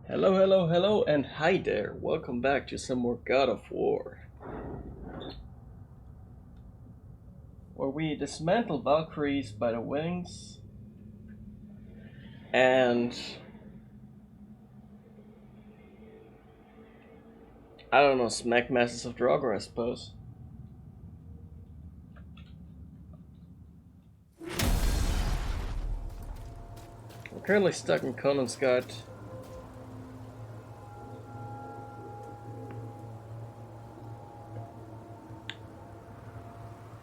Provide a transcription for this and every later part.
Hello, hello, hello, and hi there. Welcome back to some more God of War, where we dismantle Valkyries by the wings and I don't know, smack masses of Draugr, I suppose. We're currently stuck in Konungsgard.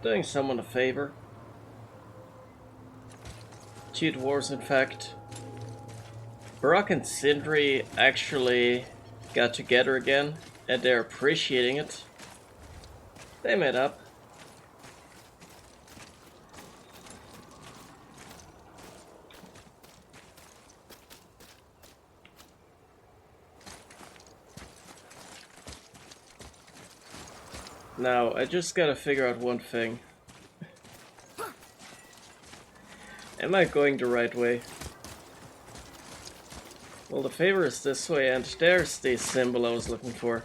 Doing someone a favor. Two dwarves, in fact. Barak and Sindri actually got together again, and they're appreciating it. They met up. Now, I just gotta figure out one thing. Am I going the right way? Well, the favor is this way, and there's the symbol I was looking for.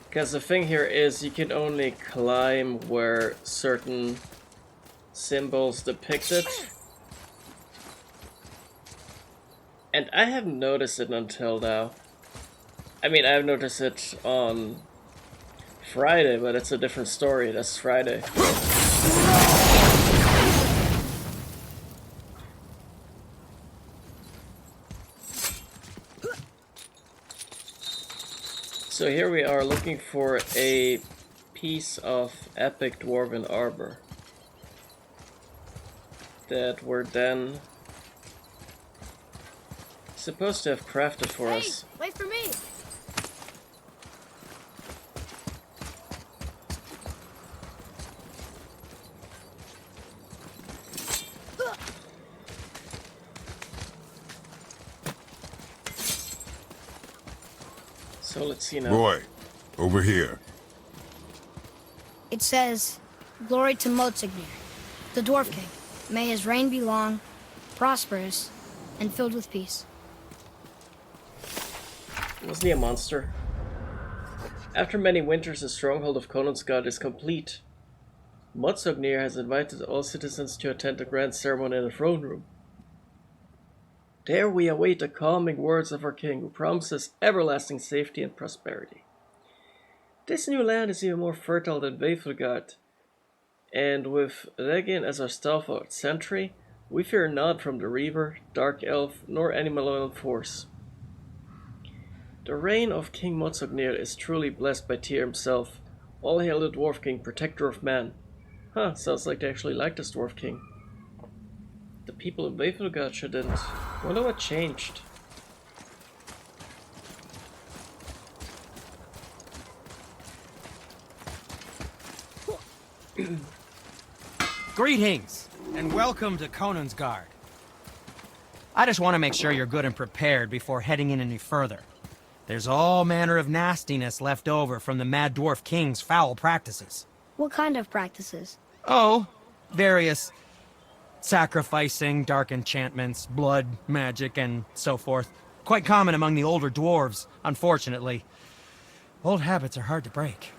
Because the thing here is you can only climb where certain symbols depict it. And I haven't noticed it until now. I mean, I've noticed it on Friday, but it's a different story. That's Friday. So here we are looking for a piece of epic dwarven armor that we're then supposed to have crafted for us. Wait for me! So let's see now. Roy, over here. It says, "Glory to Motsignir, the Dwarf King. May his reign be long, prosperous, and filled with peace." Wasn't he a monster? After many winters, the stronghold of Konungsgard is complete. Motsognir has invited all citizens to attend the grand ceremony in the throne room. There we await the calming words of our king, who promises everlasting safety and prosperity. This new land is even more fertile than Veiflgard, and with Regin as our stalwart sentry, we fear naught from the Reaver, Dark Elf, nor any malevolent force. The reign of King Motsognir is truly blessed by Tyr himself. All hail the Dwarf King, protector of man. Huh, sounds like they actually like this Dwarf King. The people of Veiflgard shouldn't. Wonder what changed. Greetings, and welcome to Konungsgard. I just want to make sure you're good and prepared before heading in any further. There's all manner of nastiness left over from the Mad Dwarf King's foul practices. What kind of practices? Oh, various sacrificing, dark enchantments, blood, magic, and so forth. Quite common among the older dwarves, unfortunately. Old habits are hard to break.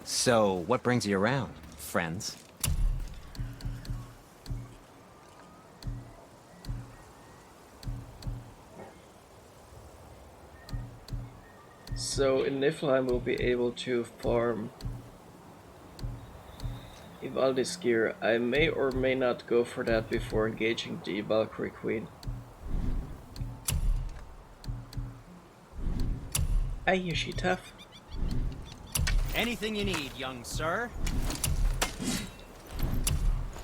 So, what brings you around, friends? So in Niflheim we'll be able to farm Ivaldi's gear. I may or may not go for that before engaging the Valkyrie Queen. Aye, is she tough? Anything you need, young sir.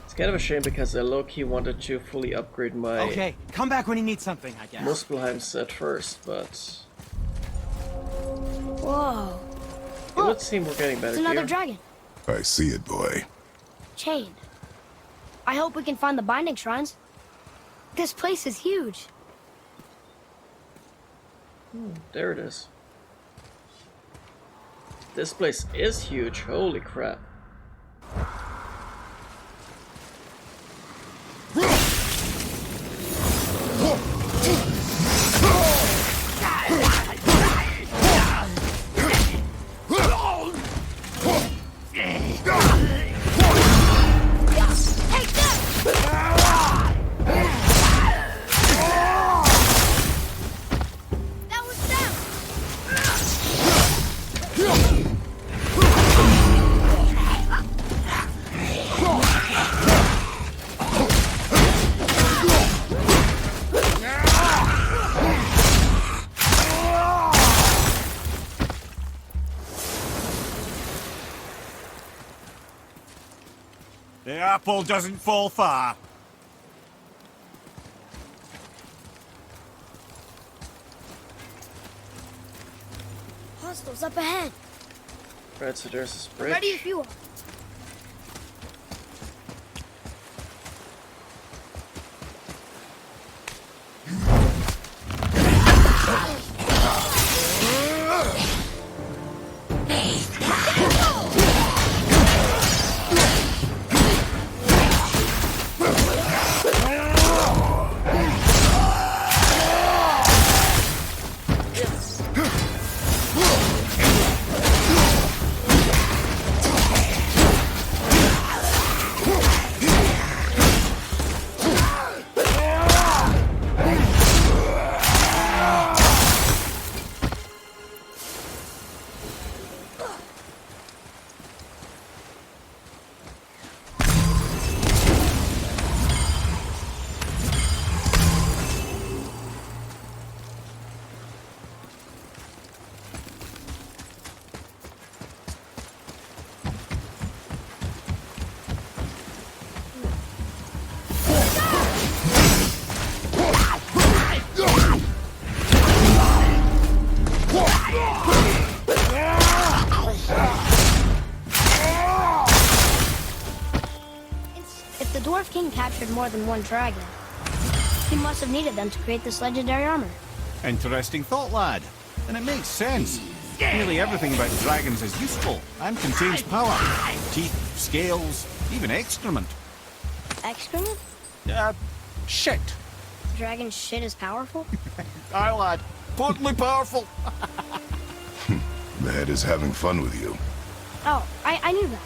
It's kind of a shame because I low-key wanted to fully upgrade my Okay, come back when you need something, I guess. Muspelheim set first, but Whoa. it would seem we're getting better It's another gear. dragon. I see it, boy. Chain. I hope we can find the binding shrines. This place is huge. There it is. This place is huge, holy crap. That was them! The apple doesn't fall far. Hostiles up ahead. Right, so there's this bridge. Ready if you are. If the Dwarf King captured more than one dragon, he must have needed them to create this legendary armor. Interesting thought, lad. And it makes sense. Nearly everything about dragons is useful and contains power. Teeth, scales, even excrement. Excrement? Shit. Dragon shit is powerful? Aye, lad. Totally powerful. The head is having fun with you. Oh, I knew that.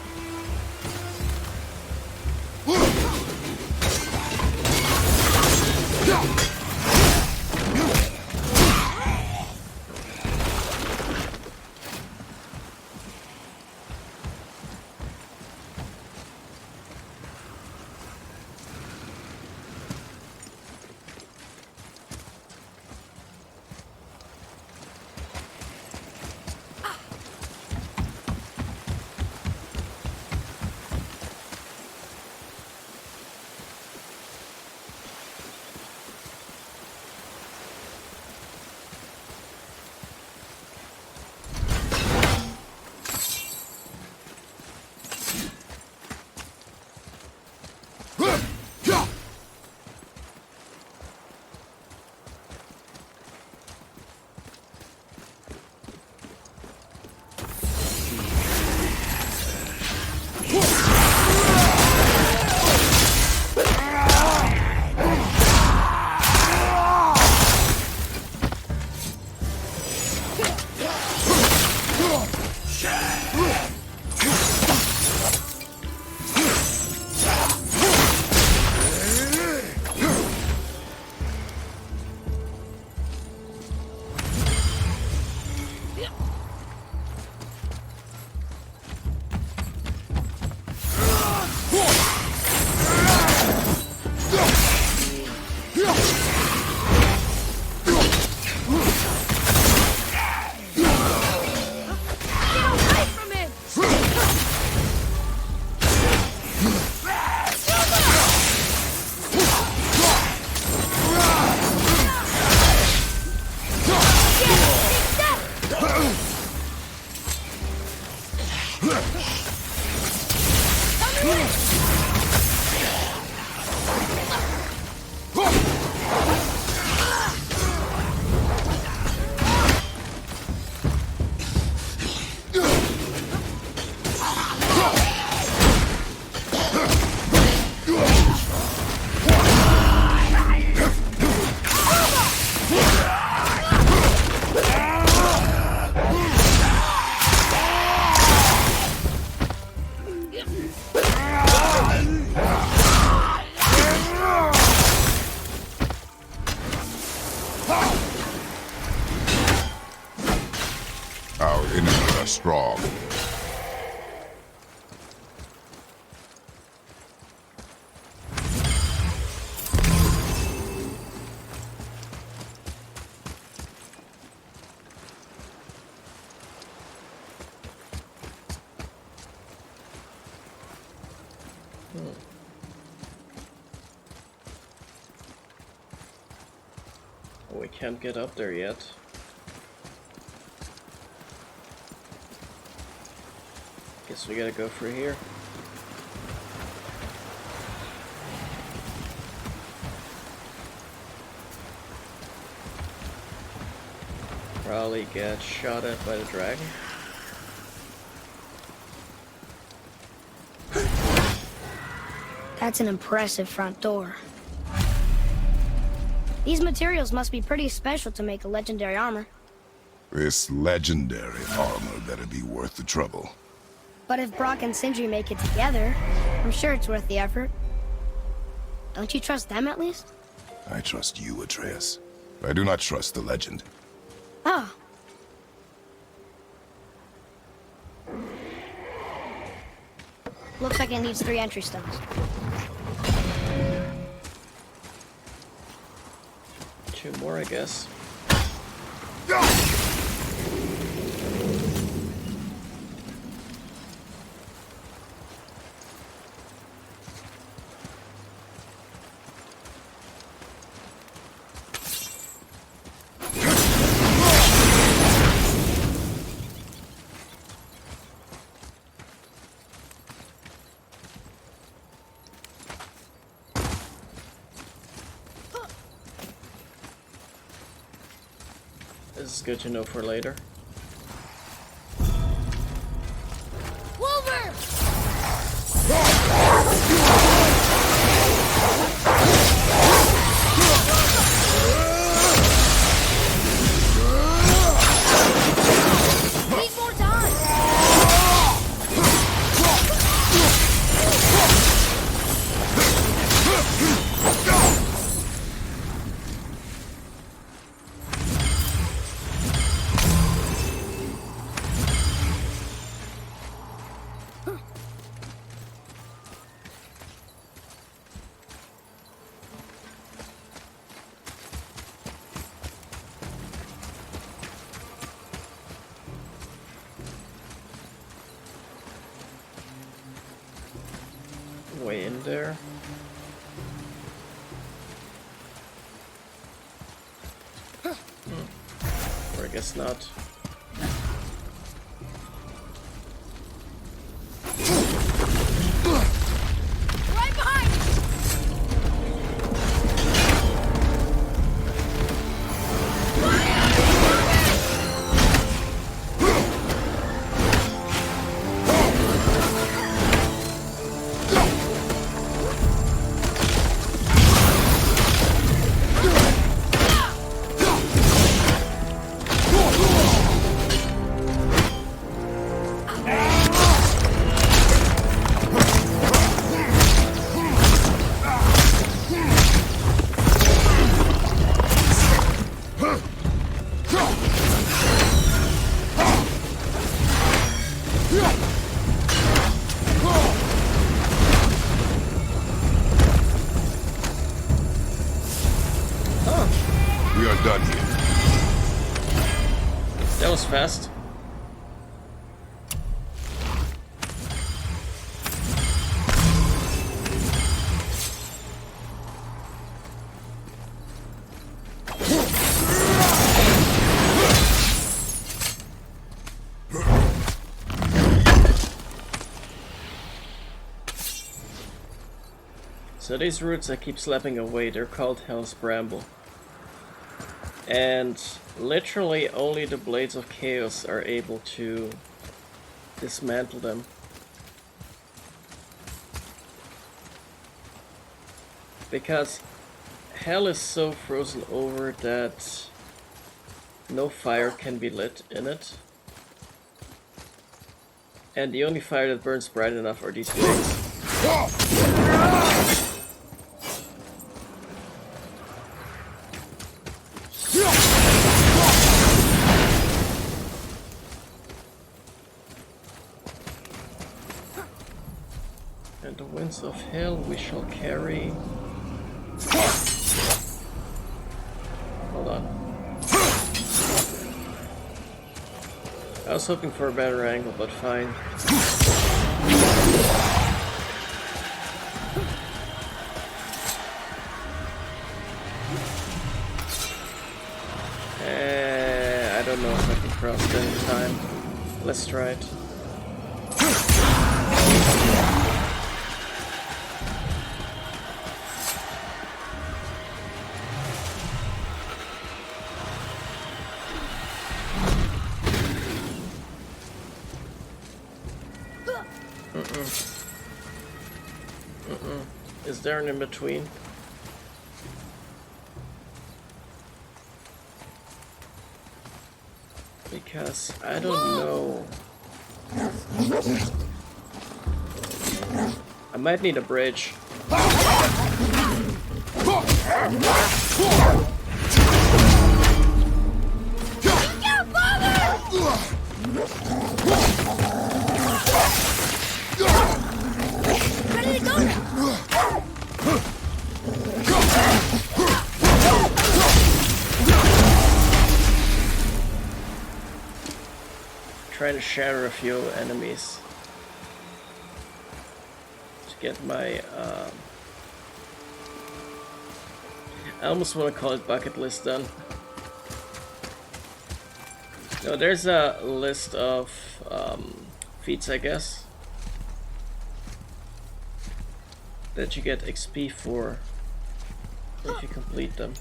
are strong. We can't get up there yet. Guess we gotta go through here. Probably get shot at by the dragon. That's an impressive front door. These materials must be pretty special to make a legendary armor. This legendary armor better be worth the trouble. But if Brock and Sindri make it together, I'm sure it's worth the effort. Don't you trust them at least? I trust you, Atreus. I do not trust the legend. Oh. Looks like it needs 3 entry stones. 2 more, I guess. This is good to know for later. Wolver! Need more time! Way in there. Or I guess not. Right behind! We are done here. That was fast. So these roots I keep slapping away, they're called Hell's Bramble. And literally only the Blades of Chaos are able to dismantle them. Because hell is so frozen over that no fire can be lit in it. And the only fire that burns bright enough are these blades. Winds of Hell we shall carry. Hold on. I was hoping for a better angle, but fine. I don't know if I can cross it in time. Let's try it. Is there an in-between? Because I don't know. I might need a bridge. Ready to go now. Trying to shatter a few enemies to get my I almost want to call it bucket list done. No, there's a list of feats, I guess, that you get XP for if you complete them.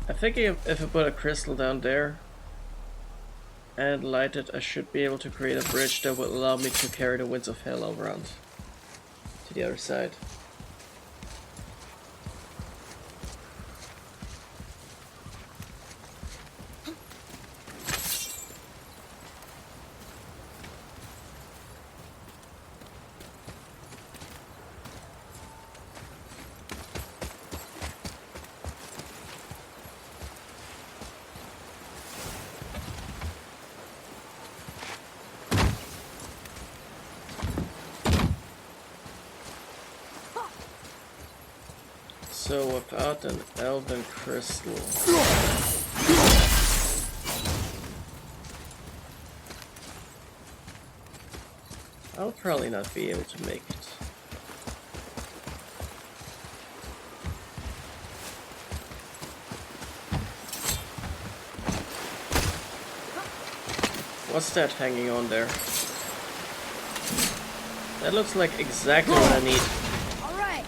I think if I put a crystal down there and light it, I should be able to create a bridge that will allow me to carry the Winds of Hell around to the other side. So without an elven crystal, I'll probably not be able to make it. What's that hanging on there? That looks like exactly what I need. All right.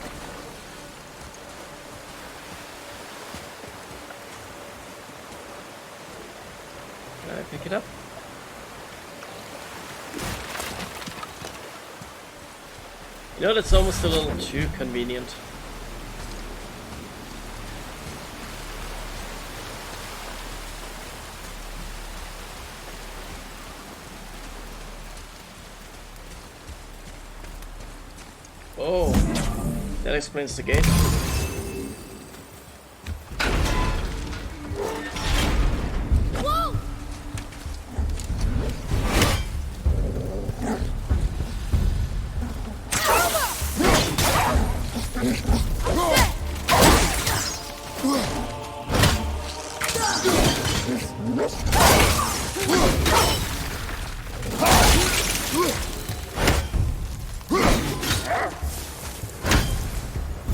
Can I pick it up? You know, that's almost a little too convenient. Oh, that explains the gate. Whoa!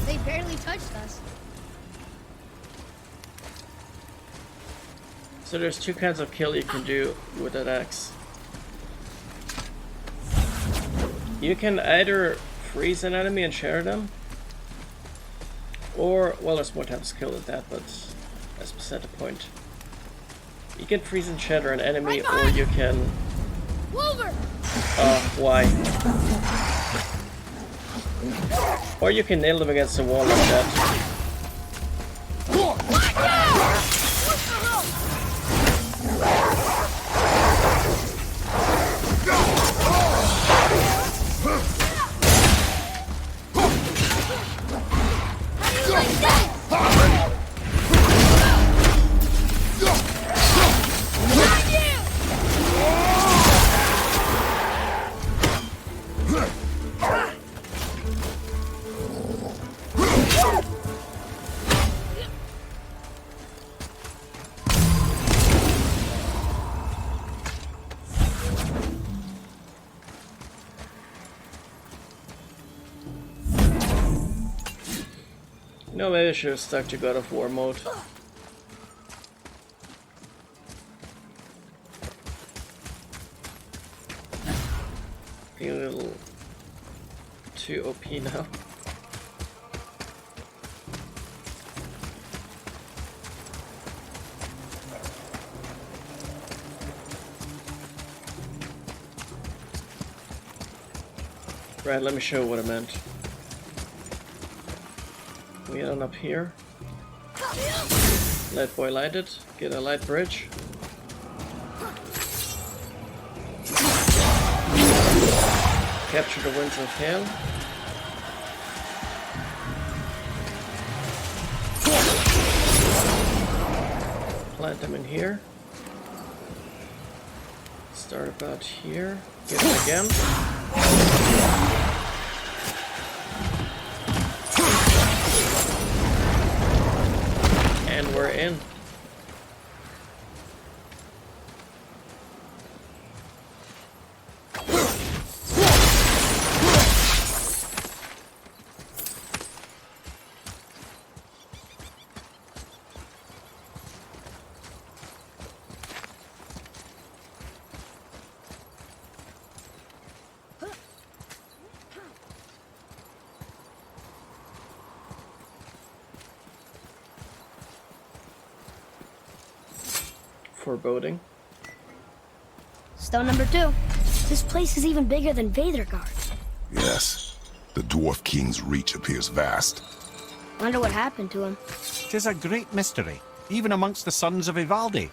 They barely touched us. So there's two kinds of kill you can do with that axe. You can either freeze an enemy and shatter them, or, well, there's more types of skill than that, but that's beside the point. You can freeze and shatter an enemy, or you can... Wolver! why? Or you can nail them against the wall like that. No, maybe I should have stuck to God of War mode. A little too OP now. Right, let me show you what I meant. We get on up here. Light boy light it. Get a light bridge. Capture the winds of hell. Plant them in here. Start about here. Get it again. And we're in. Foreboding. Stone number 2. This place is even bigger than Vadergard. Yes, the Dwarf King's reach appears vast. Wonder what happened to him. 'Tis a great mystery, even amongst the sons of Ivaldi.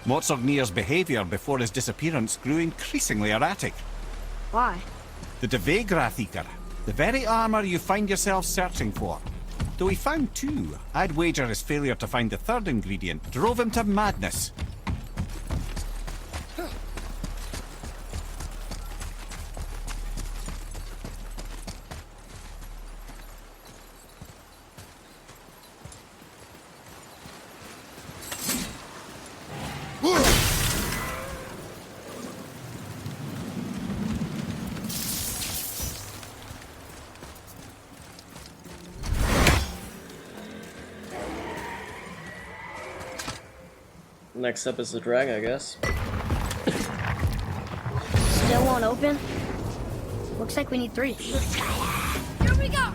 Motsognir's behaviour before his disappearance grew increasingly erratic. Why? The Devegrath Eater, the very armour you find yourself searching for. Though he found 2, I'd wager his failure to find the 3rd ingredient drove him to madness. Next up is the drag, I guess. Still won't open? Looks like we need 3. Here we go!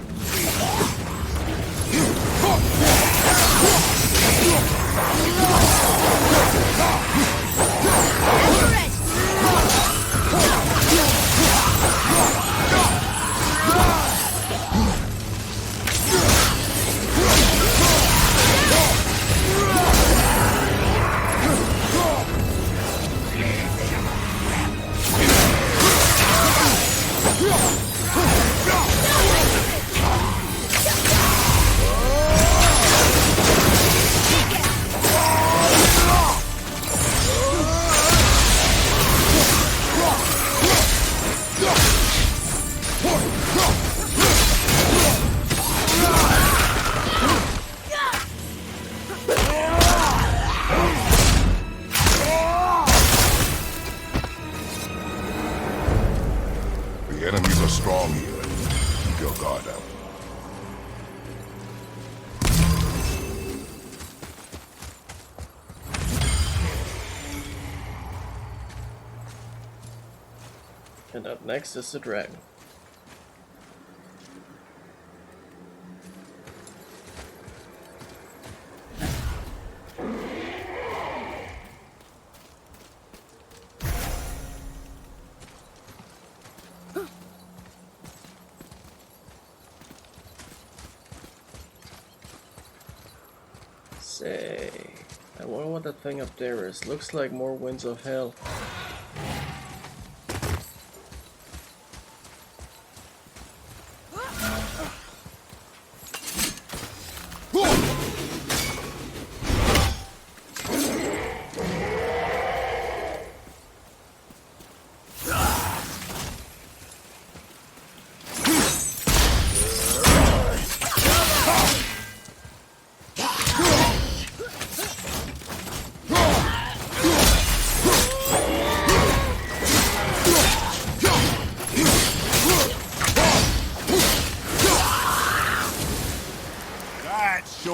The enemies are strong here. Keep your guard up. And up next is the dragon. Say, I wonder what that thing up there is. Looks like more winds of hell.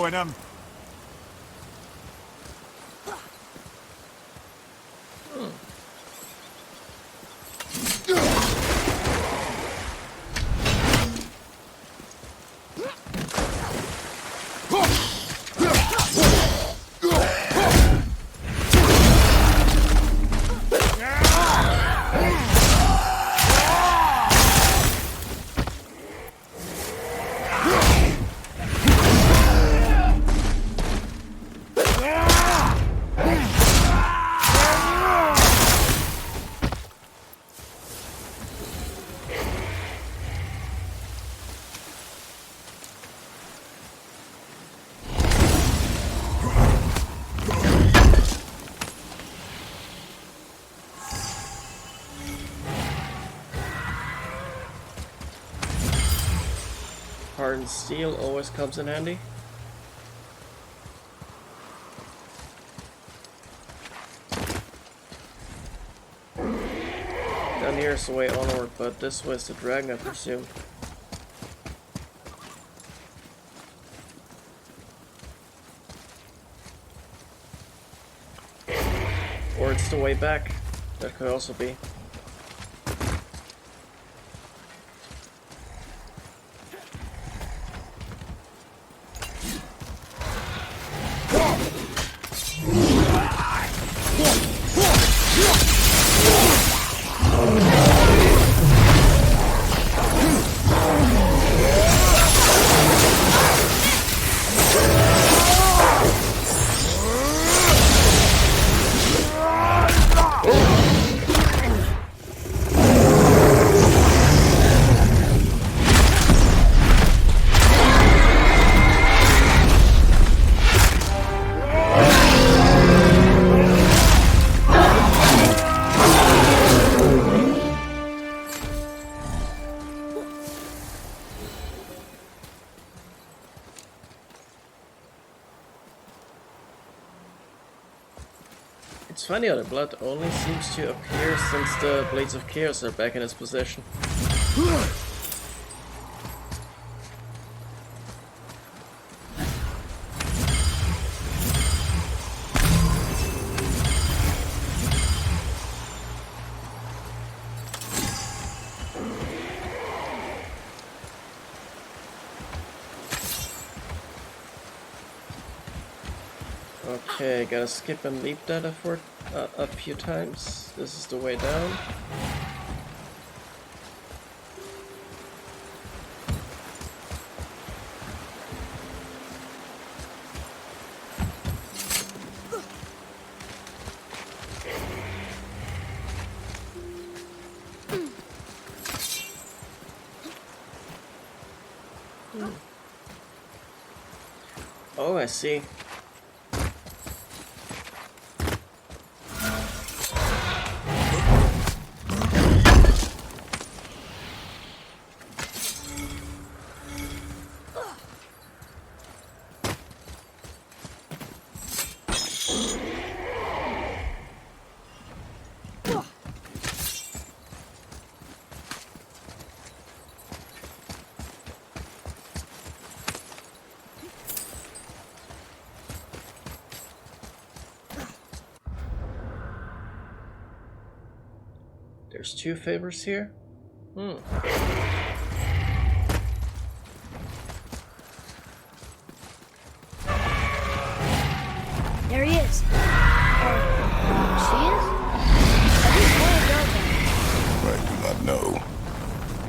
showing him. Hardened steel always comes in handy. Down here is the way onward, but this way is the dragon, I presume. Or it's the way back. That could also be. It's funny how the blood only seems to appear since the Blades of Chaos are back in his possession. Okay, gotta skip and leap that a few times. This is the way down. Oh, I see. There's two favors here? There he is. Or she is? At least one of those are. I do not know.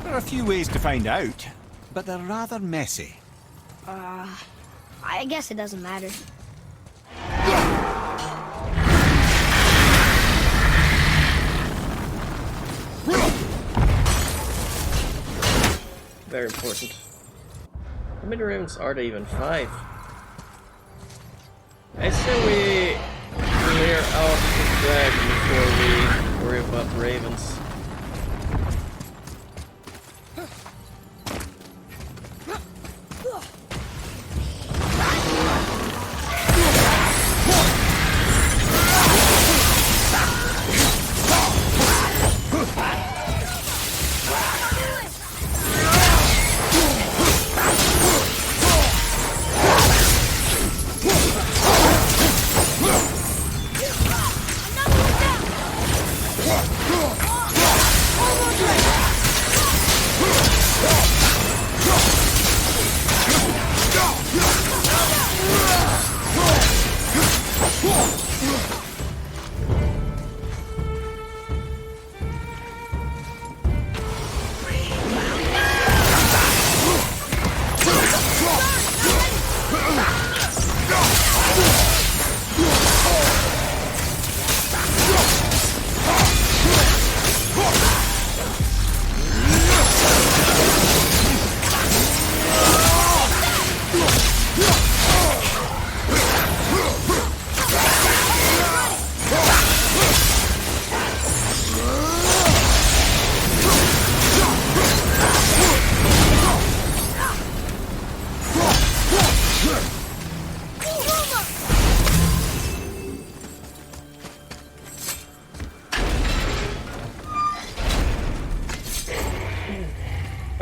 There are a few ways to find out, but they're rather messy. I guess it doesn't matter. Very important. How many ravens are there even? 5. I say we clear out the dragon before we worry about ravens.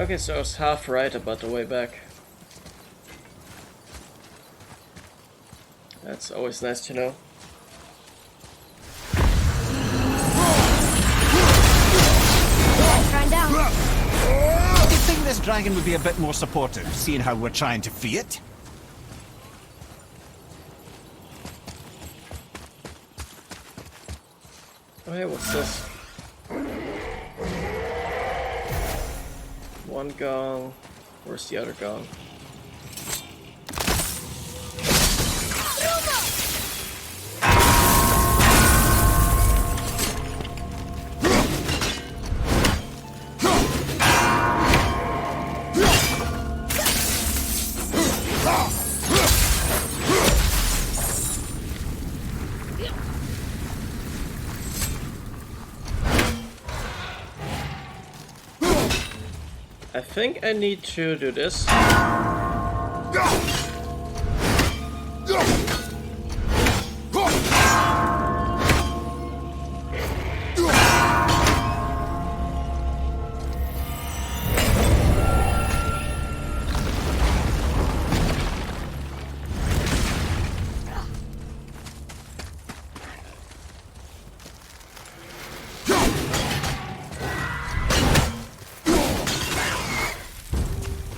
Okay, so I was half right about the way back. That's always nice to know. Trying down. You think this dragon would be a bit more supportive, seeing how we're trying to free it? Oh hey, what's this? One gong. Where's the other gong? I think I need to do this.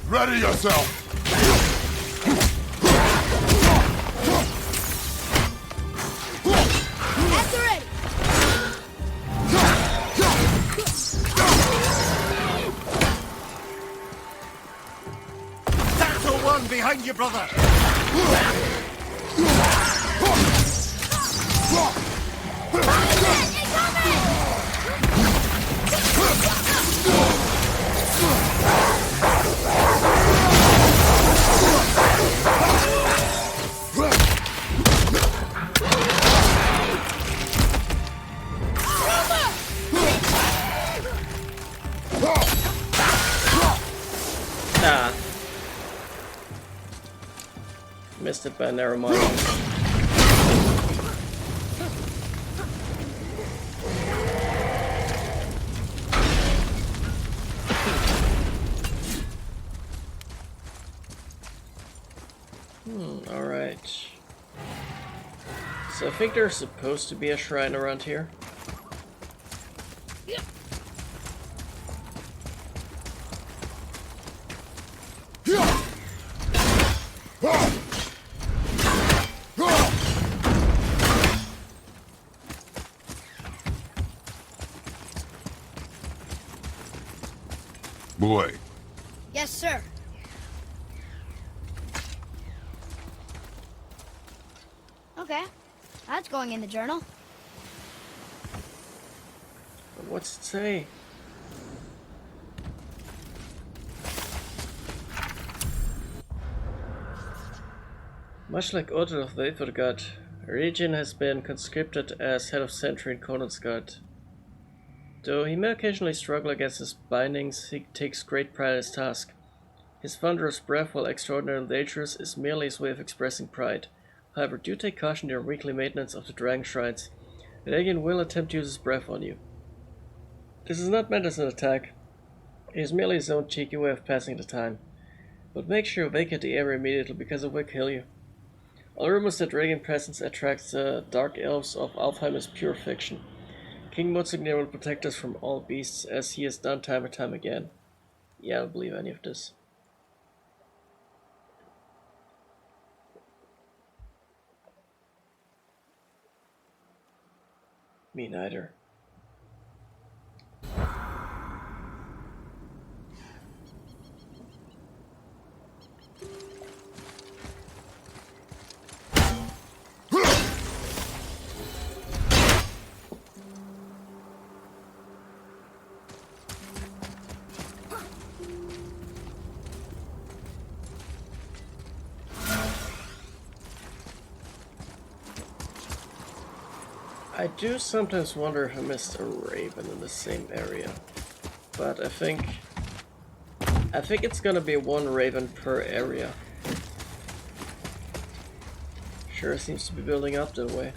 Ready yourself! At the ready. Battle one behind you, brother! Nah. Missed it by a narrow margin. Alright. So I think there's supposed to be a shrine around here. Boy, Yes, sir. Okay. That's going in the journal. What's it say? Much like Otto of the Aether God, Regin has been conscripted as head of sentry in Conan's Guard. Though he may occasionally struggle against his bindings, he takes great pride in his task. His thunderous breath, while extraordinarily dangerous, is merely his way of expressing pride. However, do take caution during weekly maintenance of the Dragon Shrines. Regin will attempt to use his breath on you. This is not meant as an attack. It is merely his own cheeky way of passing the time. But make sure you vacate the area immediately, because it will kill you. All rumors that Regin's presence attracts the dark elves of Alfheim is pure fiction. King Motsognir will protect us from all beasts, as he has done time and time again. Yeah, I don't believe any of this. Me neither. I do sometimes wonder if I missed a raven in the same area, but I think it's gonna be one raven per area. Sure seems to be building up that way.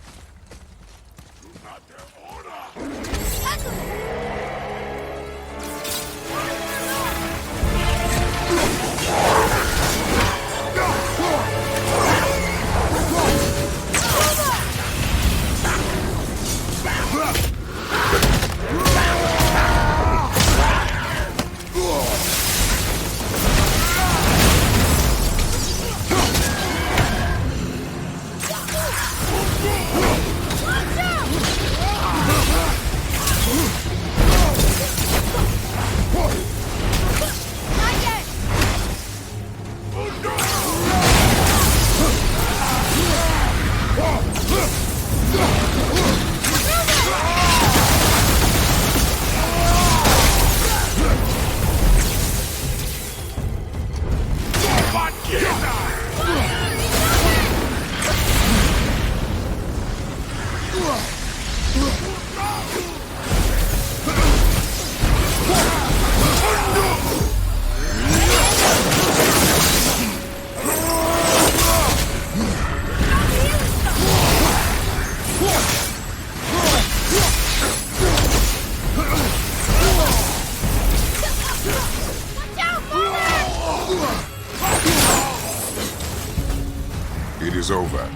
is over.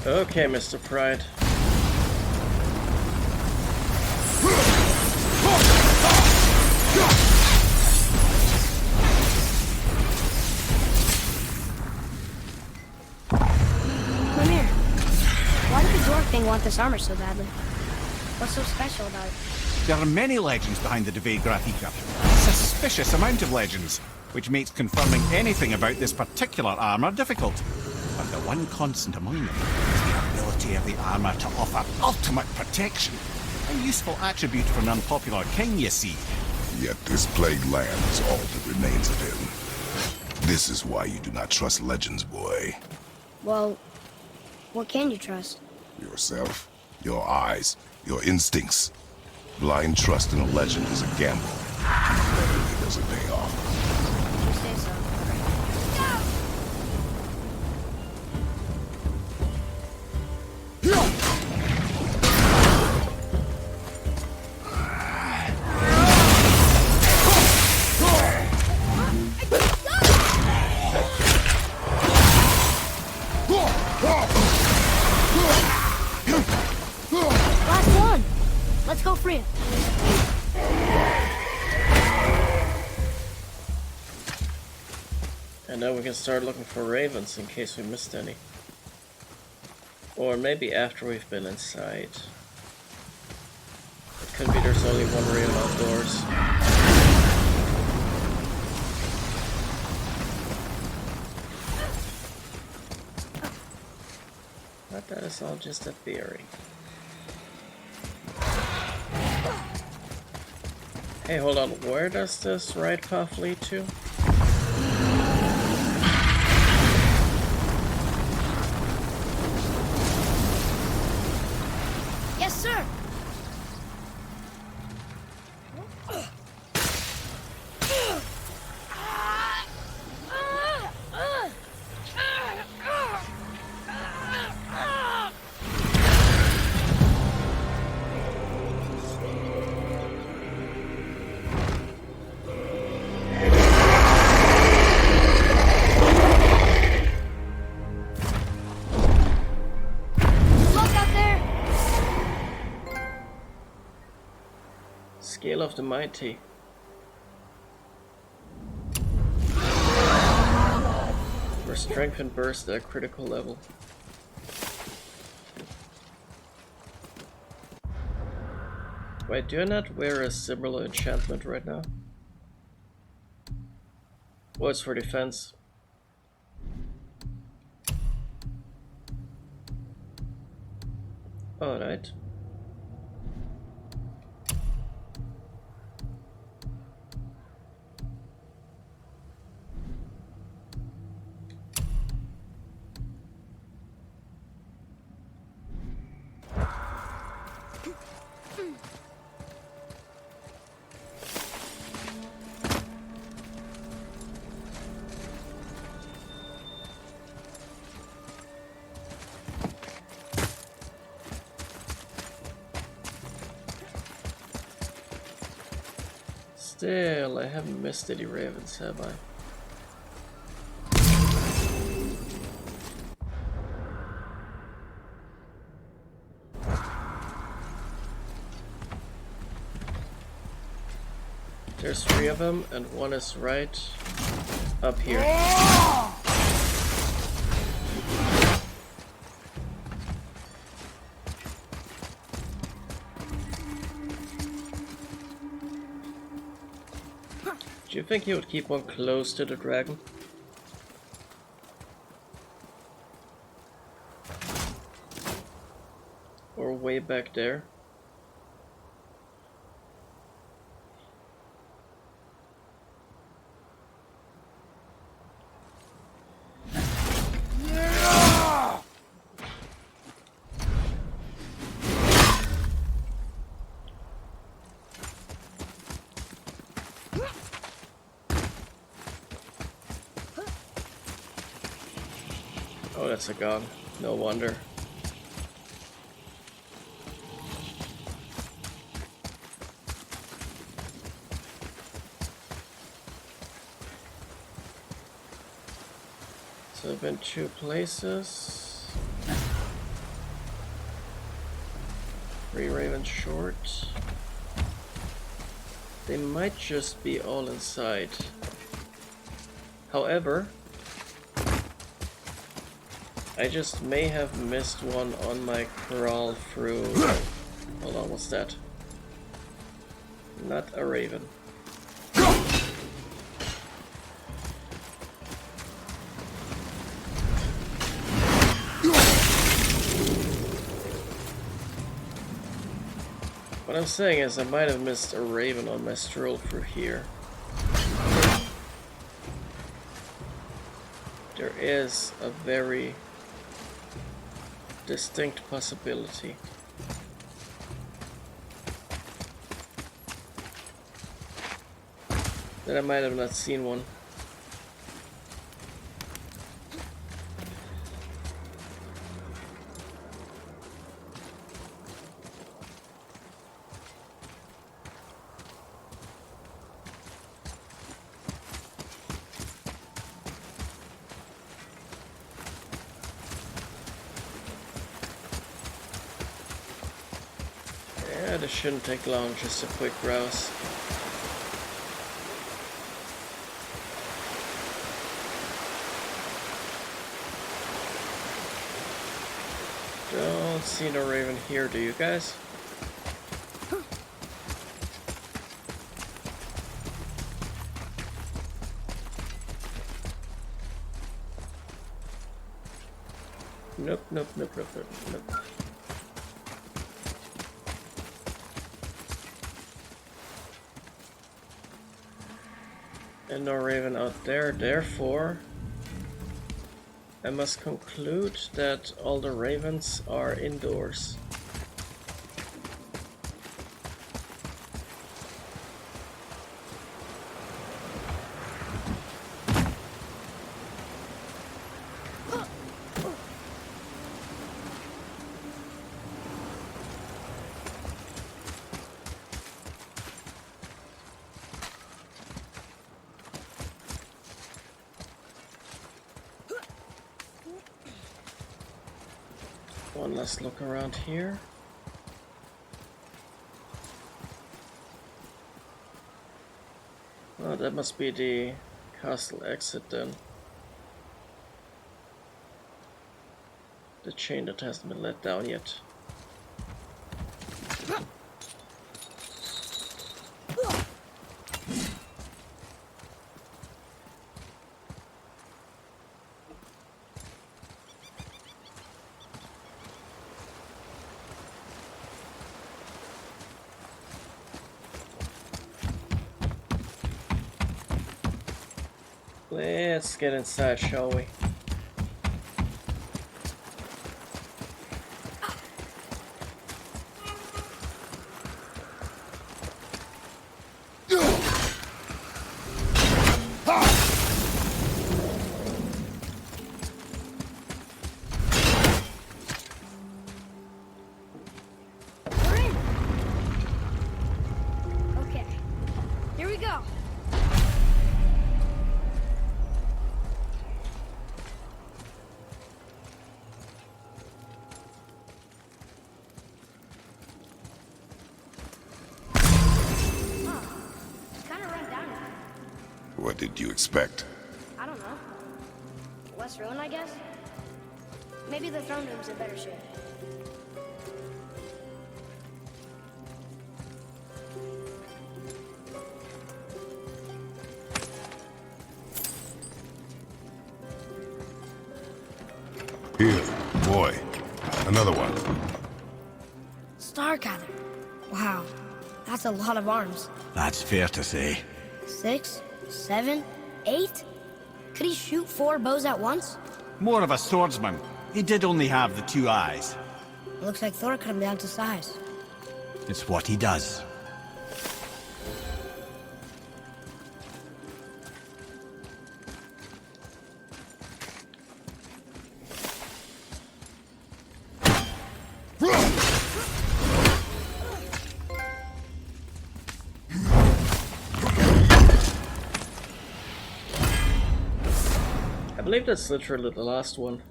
Okay, Mr. Pride. Mimir, why did the Dwarf King want this armor so badly? What's so special about it? There are many legends behind the Dve Grathika. A suspicious amount of legends, which makes confirming anything about this particular armor difficult. But the one constant among them is the ability of the armor to offer ultimate protection. A useful attribute for an unpopular king, you see. Yet this plagued land is all that remains of him. This is why you do not trust legends, boy. Well, what can you trust? Yourself, your eyes, your instincts. Blind trust in a legend is a gamble. Rarely does it pay off. You say so. Last one! Let's go free him. And now we can start looking for ravens in case we missed any. Or maybe after we've been inside. It could be there's only one raven outdoors. But that is all just a theory. Hey, hold on. Where does this right path lead to? Yes, sir! Look out there! Scale of the Mighty. Where strength and burst at a critical level. Wait, do I not wear a similar enchantment right now? Oh, it's for defense. Alright. Still, I haven't missed any ravens, have I? There's 3 of them, and one is right up here. Do you think you would keep one close to the dragon? Or way back there? Oh, that's a gong. No wonder. So I've been 2 places. 3 ravens short. They might just be all inside. However, I just may have missed one on my crawl through. Hold on, what's that? Not a raven. What I'm saying is I might have missed a raven on my stroll through here. There is a very distinct possibility. That I might have not seen one. Yeah, this shouldn't take long, just a quick browse. Don't see no raven here, do you guys? Nope, nope, nope, nope, nope, nope. And no raven out there, therefore I must conclude that all the ravens are indoors. One last look around here. Oh, that must be the castle exit then. The chain that hasn't been let down yet. Let's get inside, shall we? We're in. Okay, here we go. What did you expect? I don't know. West Ruin, I guess? Maybe the throne room's in better shape. Here, boy. Another one. Starkather. Wow, that's a lot of arms. That's fair to say. 6, 7, 8? Could he shoot 4 bows at once? More of a swordsman. He did only have the 2 eyes. It looks like Thor cut him down to size. It's what he does. believe that's literally the last one.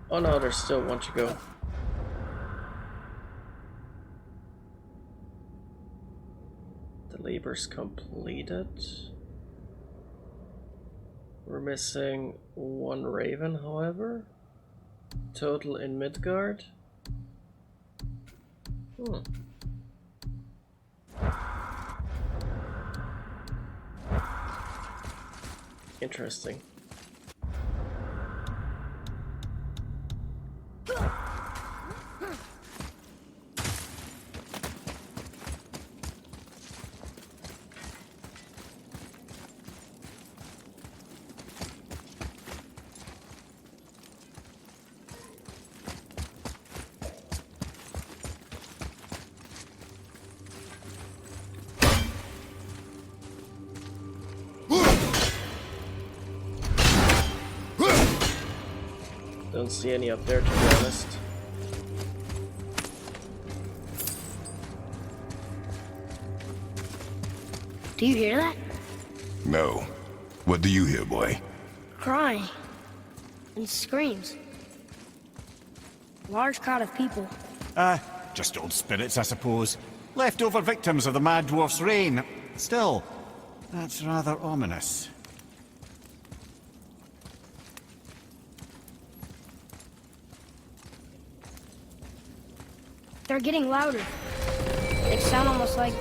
Oh no, there's still one to go. The labor's completed. We're missing one raven, however. Total in Midgard. Interesting. Don't see any up there, to be honest. Do you hear that? No. What do you hear, boy? Crying. And screams. Large crowd of people. Just old spirits, I suppose. Leftover victims of the Mad Dwarf's reign. Still, that's rather ominous. They're getting louder. They sound almost like...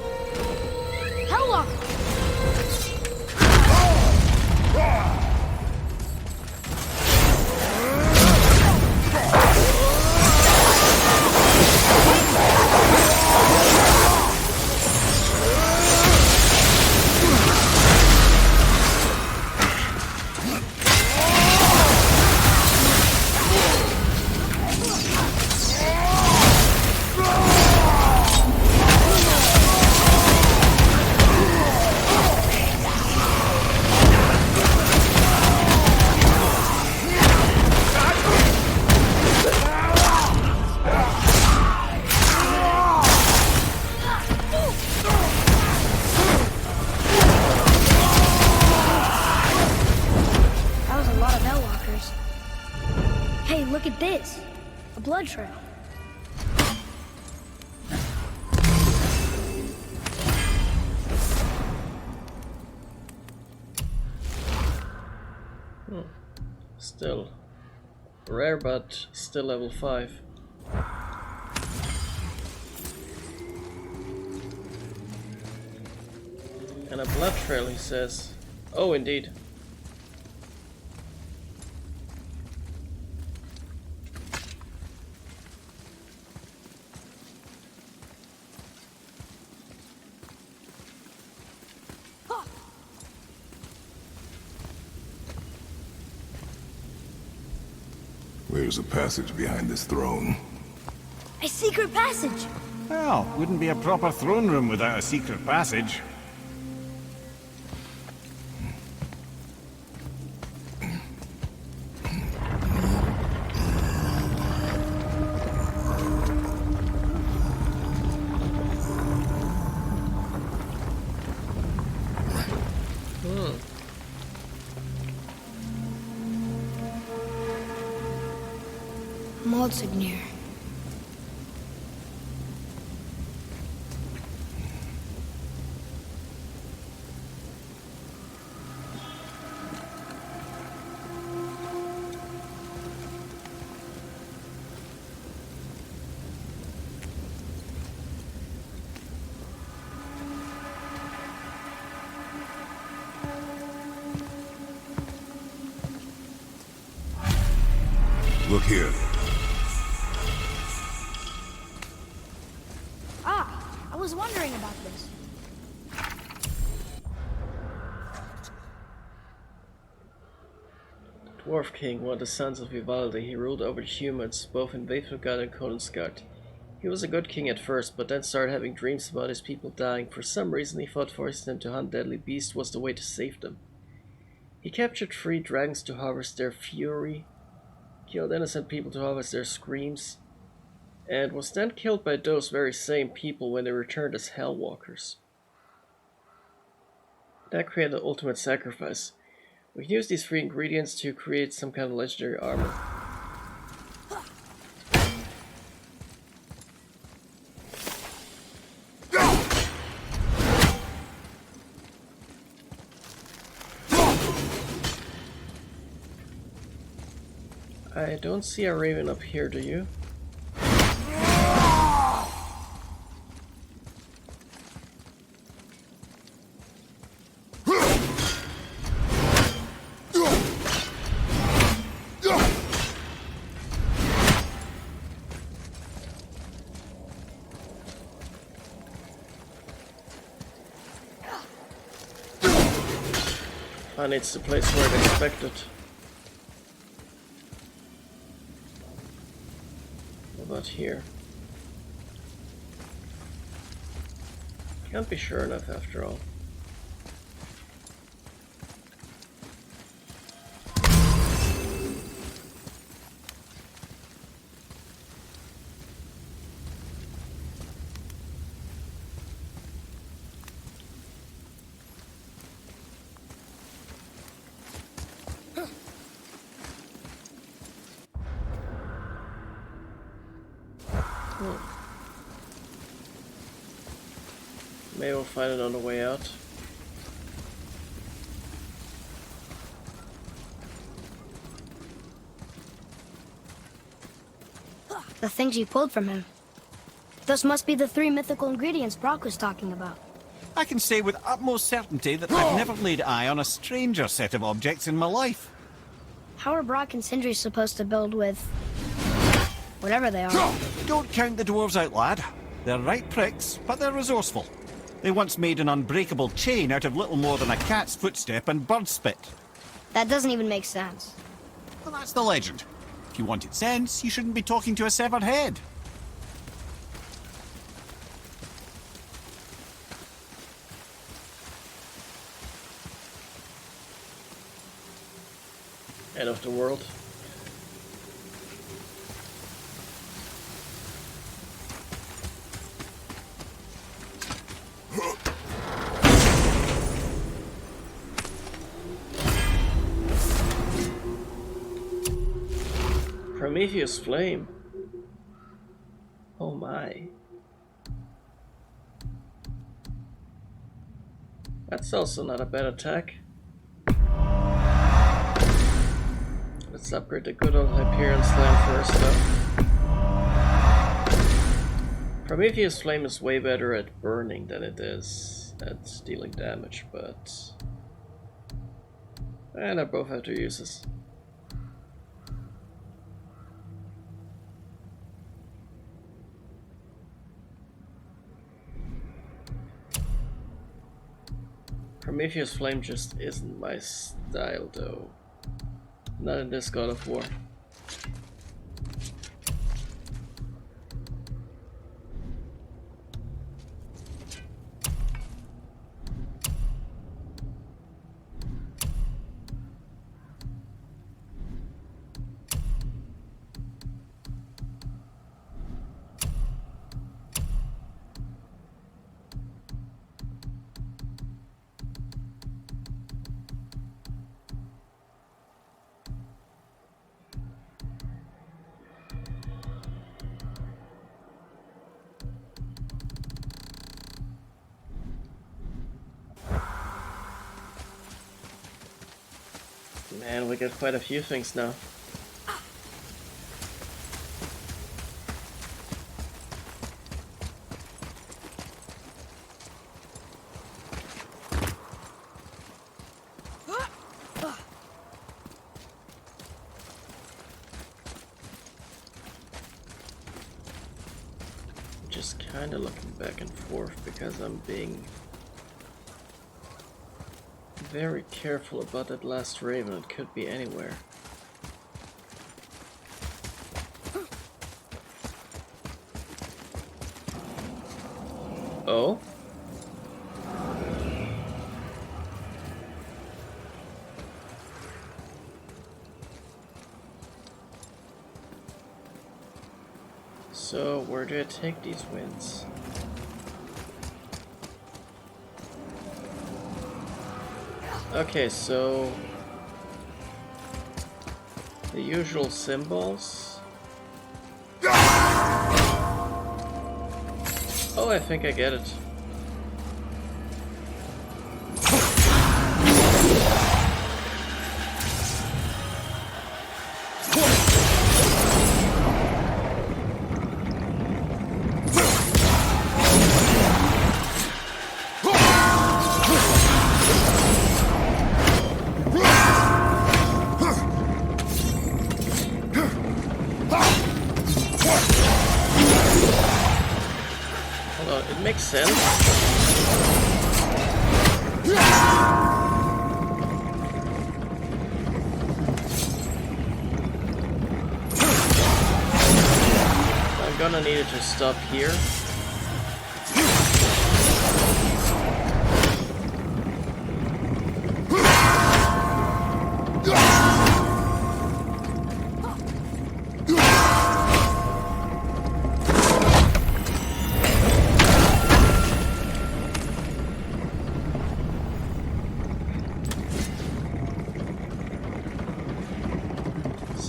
Hellwalkers! Hey, look at this. A blood trail. Still rare, but still level 5. And a blood trail, he says. Oh, indeed. Where's a passage behind this throne? A secret passage! Well, wouldn't be a proper throne room without a secret passage. Motsognir. Look here. I was wondering about this. Dwarf King, one of the sons of Vivaldi, he ruled over the humans, both in Veithugard and Konungsgard. He was a good king at first, but then started having dreams about his people dying. For some reason he thought forcing them to hunt deadly beasts was the way to save them. He captured 3 dragons to harvest their fury, killed innocent people to harvest their screams, and was then killed by those very same people when they returned as Hellwalkers. That created the ultimate sacrifice. We can use these 3 ingredients to create some kind of legendary armor. I don't see a raven up here, do you? And it's the place where I'd expect it. What about here? Can't be sure enough after all. Maybe we'll find it on the way out. The things you pulled from him. Those must be the 3 mythical ingredients Brock was talking about. I can say with utmost certainty that I've never laid eye on a stranger set of objects in my life. How are Brock and Sindri supposed to build with... whatever they are? Don't count the dwarves out, lad. They're right pricks, but they're resourceful. They once made an unbreakable chain out of little more than a cat's footstep and bird spit. That doesn't even make sense. Well, that's the legend. If you wanted sense, you shouldn't be talking to a severed head. End of the world. Prometheus Flame. Oh my. That's also not a bad attack. Let's upgrade the good old Hyperion Slam first though. Prometheus Flame is way better at burning than it is at dealing damage, but... and I both have their uses. Prometheus Flame just isn't my style though. Not in this God of War. Man, we got quite a few things now. Just kind of looking back and forth because I'm being very careful about that last raven. It could be anywhere. Oh? So, where do I take these winds? Okay, so the usual symbols. Oh, I think I get it. It makes sense. I'm gonna need it to stop here.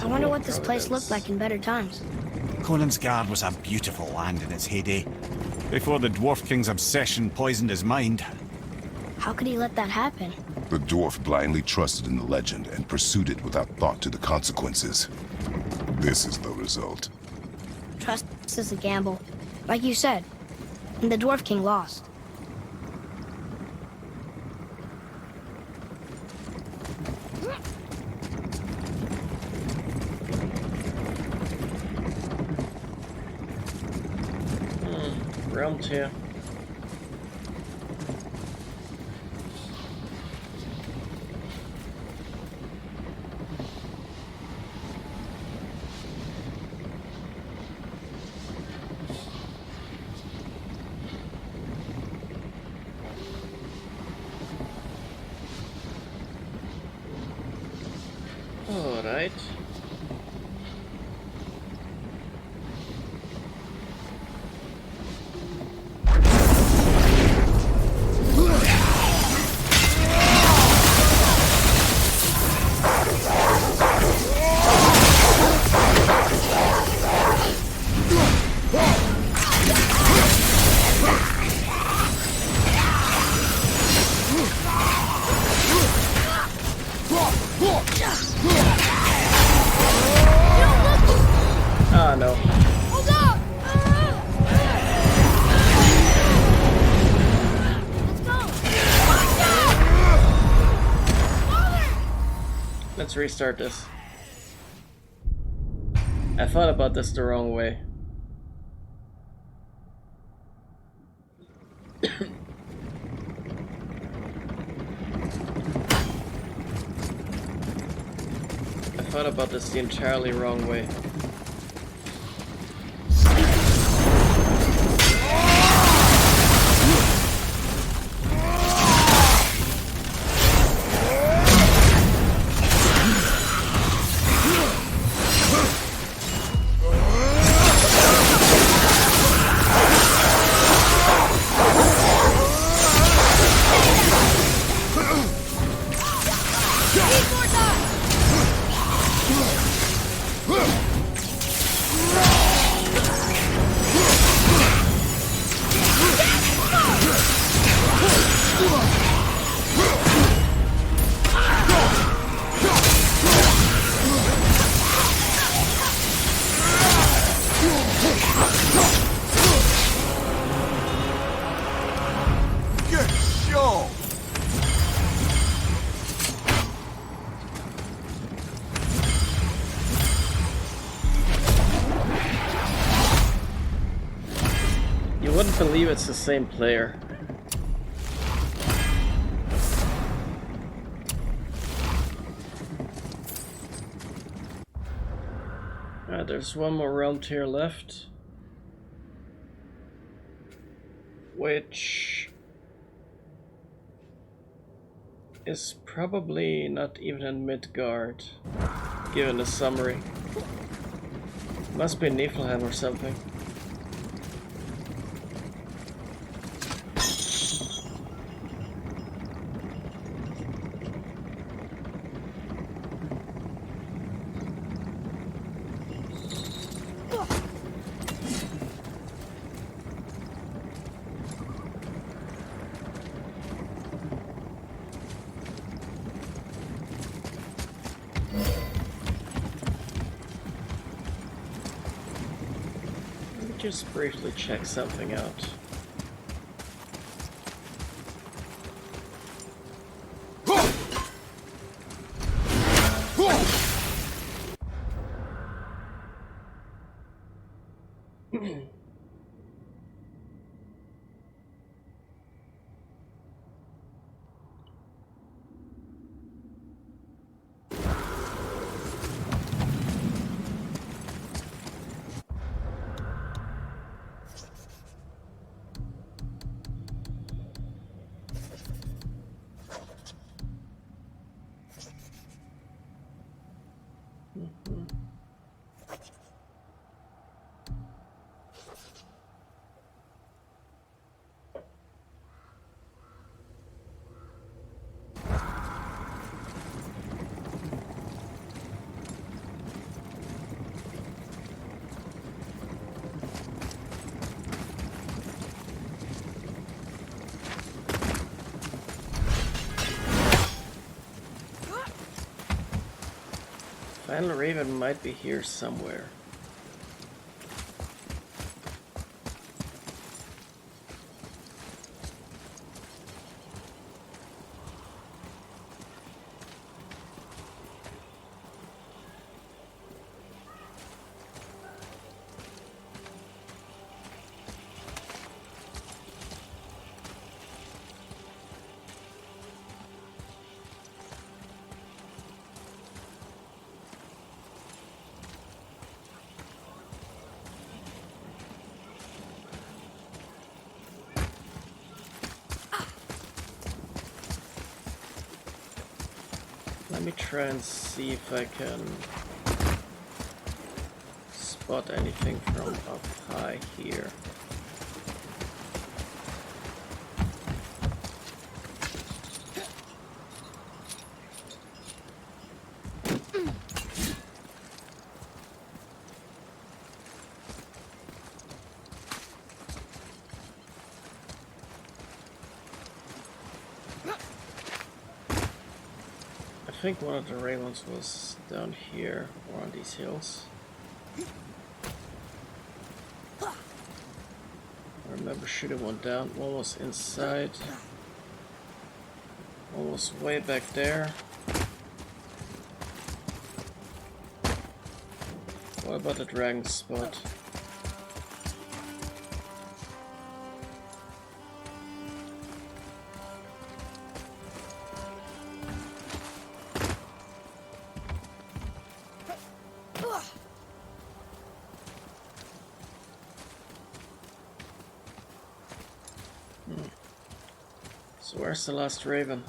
I wonder what this place looked like in better times. Conan's Guard was a beautiful land in its heyday, before the Dwarf King's obsession poisoned his mind. How could he let that happen? The dwarf blindly trusted in the legend and pursued it without thought to the consequences. This is the result. Trust is a gamble. Like you said. And the Dwarf King lost. Realm tier. All right. Ah, no. Hold up! Let's go! Let's restart this. I thought about this the wrong way. I thought about this the entirely wrong way. You wouldn't believe it's the same player. Alright, there's one more realm tier left. Which is probably not even in Midgard, given the summary. Must be Niflheim or something. just briefly check something out. Final Raven might be here somewhere. Let me try and see if I can spot anything from up high here. I think one of the ravens was down here or on these hills. I remember shooting one down. One was inside. One was way back there. What about the dragon spot? So where's the last raven?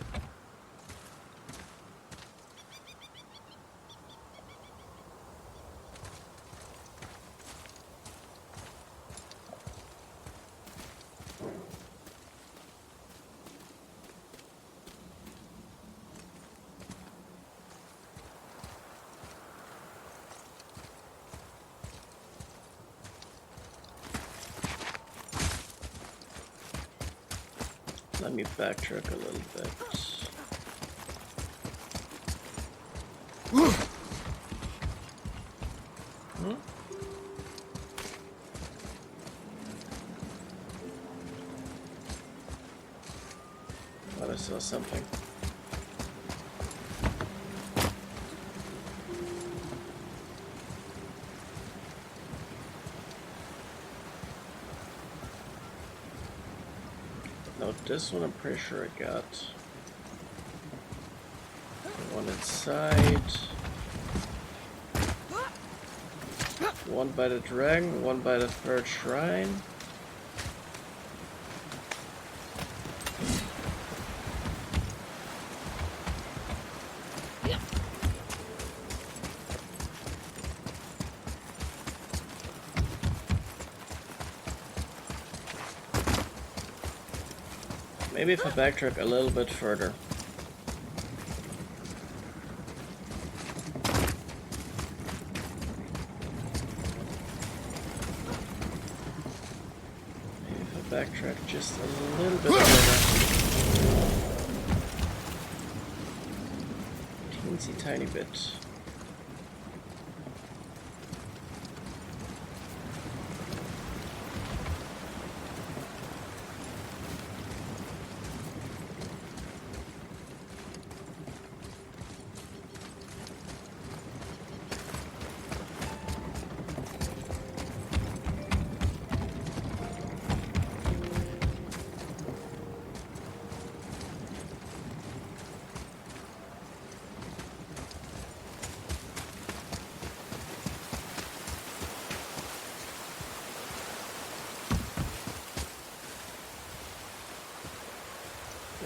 Let me backtrack a little bit. Hmm? Thought I saw something. No, this one I'm pretty sure I got. One inside. One by the dragon, one by the third shrine. Maybe if I backtrack a little bit further. Maybe if I backtrack just a little bit further. Teensy tiny bit.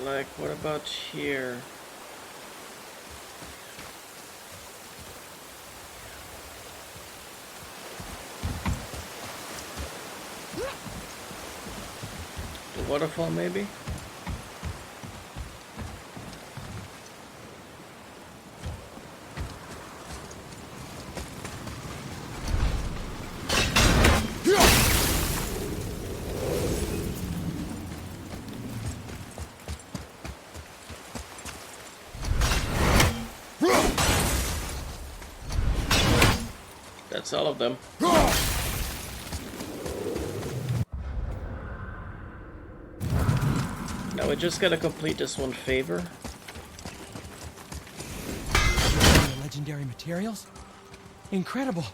like, what about here? The waterfall, maybe? That's all of them. Now we just gotta complete this one favor. Legendary materials? Incredible.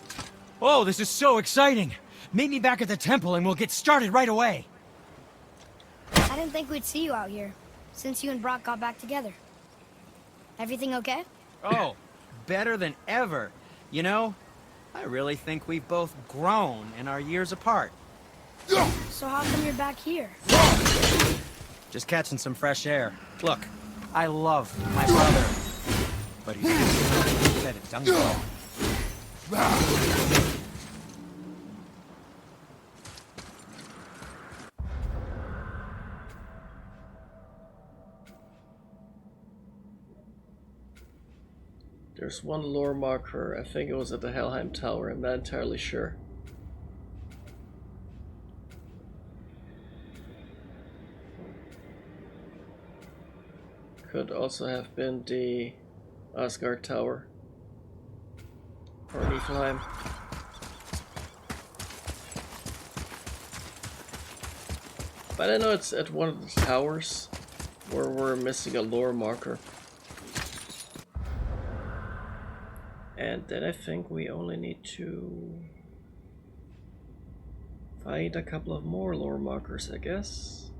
Oh, this is so exciting. Meet me back at the temple and we'll get started right away. I didn't think we'd see you out here, since you and Brock got back together. Everything okay? Oh, better than ever. You know, I really think we've both grown in our years apart. So how come you're back here? Just catching some fresh air. Look, I love my brother, but he's just fed a dung ball. There's one lore marker. I think it was at the Helheim Tower. I'm not entirely sure. Could also have been the Asgard Tower. Or Niflheim. But I know it's at one of the towers where we're missing a lore marker. And then I think we only need to find a couple of more lore markers, I guess.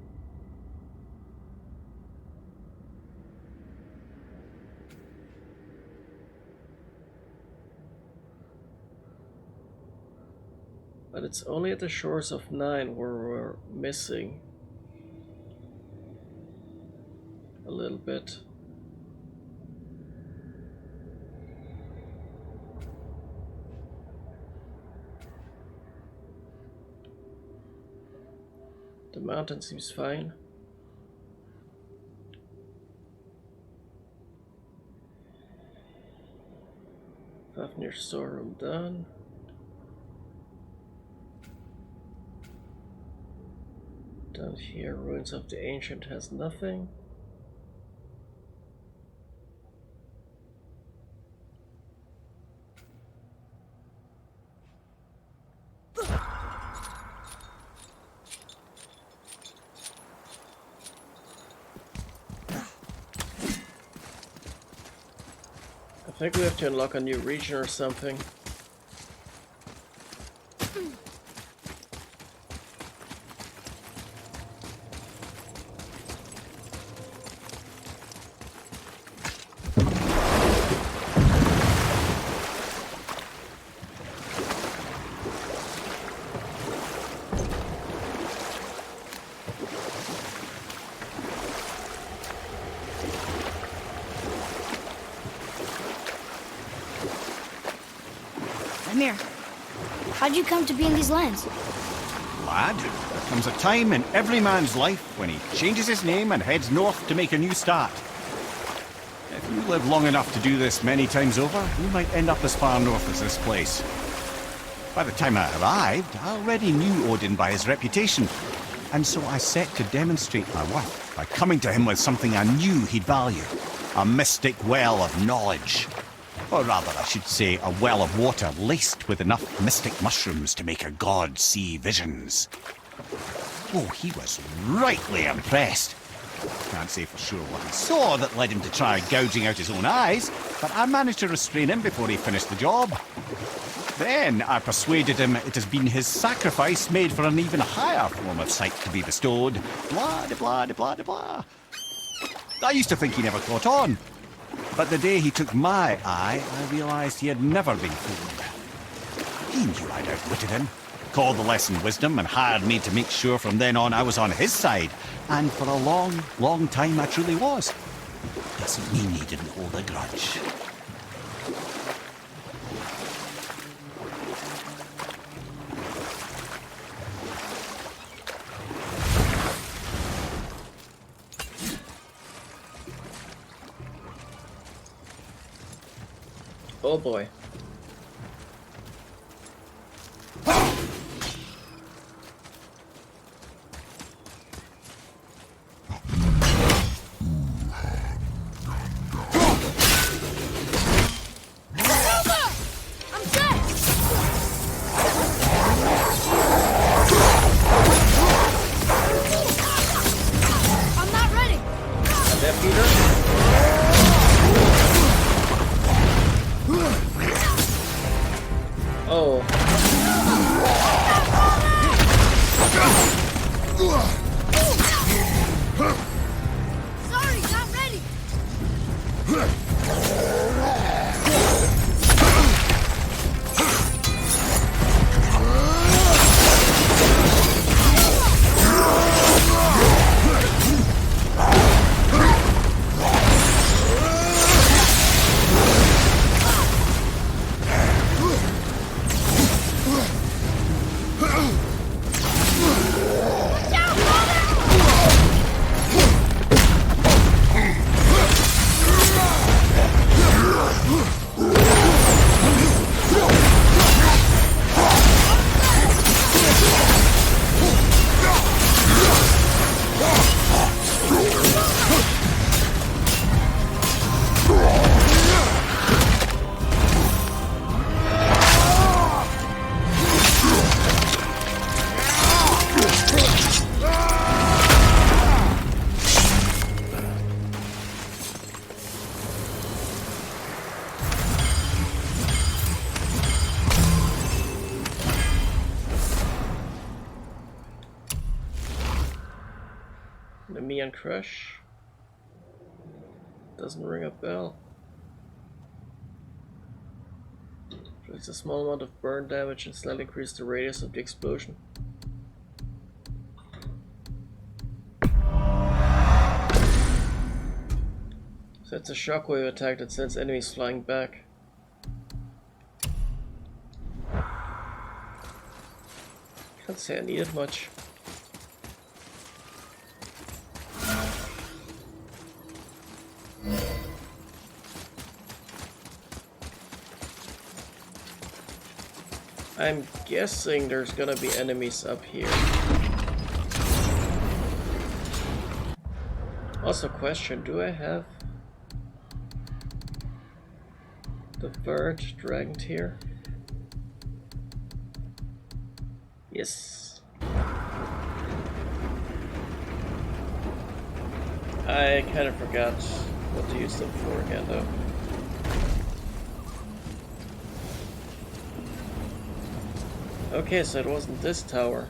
But it's only at the shores of Nine where we're missing a little bit. The mountain seems fine. Fafnir storeroom done. Down here, Ruins of the Ancient has nothing. I think we have to unlock a new region or something. Ymir, how'd you come to be in these lands? Lad, there comes a time in every man's life when he changes his name and heads north to make a new start. If you live long enough to do this many times over, you might end up as far north as this place. By the time I arrived, I already knew Odin by his reputation, and so I set to demonstrate my worth by coming to him with something I knew he'd value. A mystic well of knowledge. Or rather, I should say, a well of water laced with enough mystic mushrooms to make a god see visions. Oh, he was rightly impressed. Can't say for sure what he saw that led him to try gouging out his own eyes, but I managed to restrain him before he finished the job. Then I persuaded him it has been his sacrifice made for an even higher form of sight to be bestowed. Blah, de blah, de blah, de blah. I used to think he never caught on. But the day he took my eye, I realized he had never been fooled. He knew I'd outwitted him. called the lesson wisdom and hired me to make sure from then on I was on his side. And for a long, long time I truly was. Doesn't mean he didn't hold a grudge. Oh boy. I'm set! I'm not ready! Is that Peter? Oh. Sorry, not ready! Nemean Crush. Doesn't ring a bell. Inflicts a small amount of burn damage and slightly increase the radius of the explosion. So it's a shockwave attack that sends enemies flying back. Can't say I need it much. I'm guessing there's gonna be enemies up here. Also, question, do I have the bird dragon here? Yes. I kind of forgot what to use them for again though. Okay, so it wasn't this tower.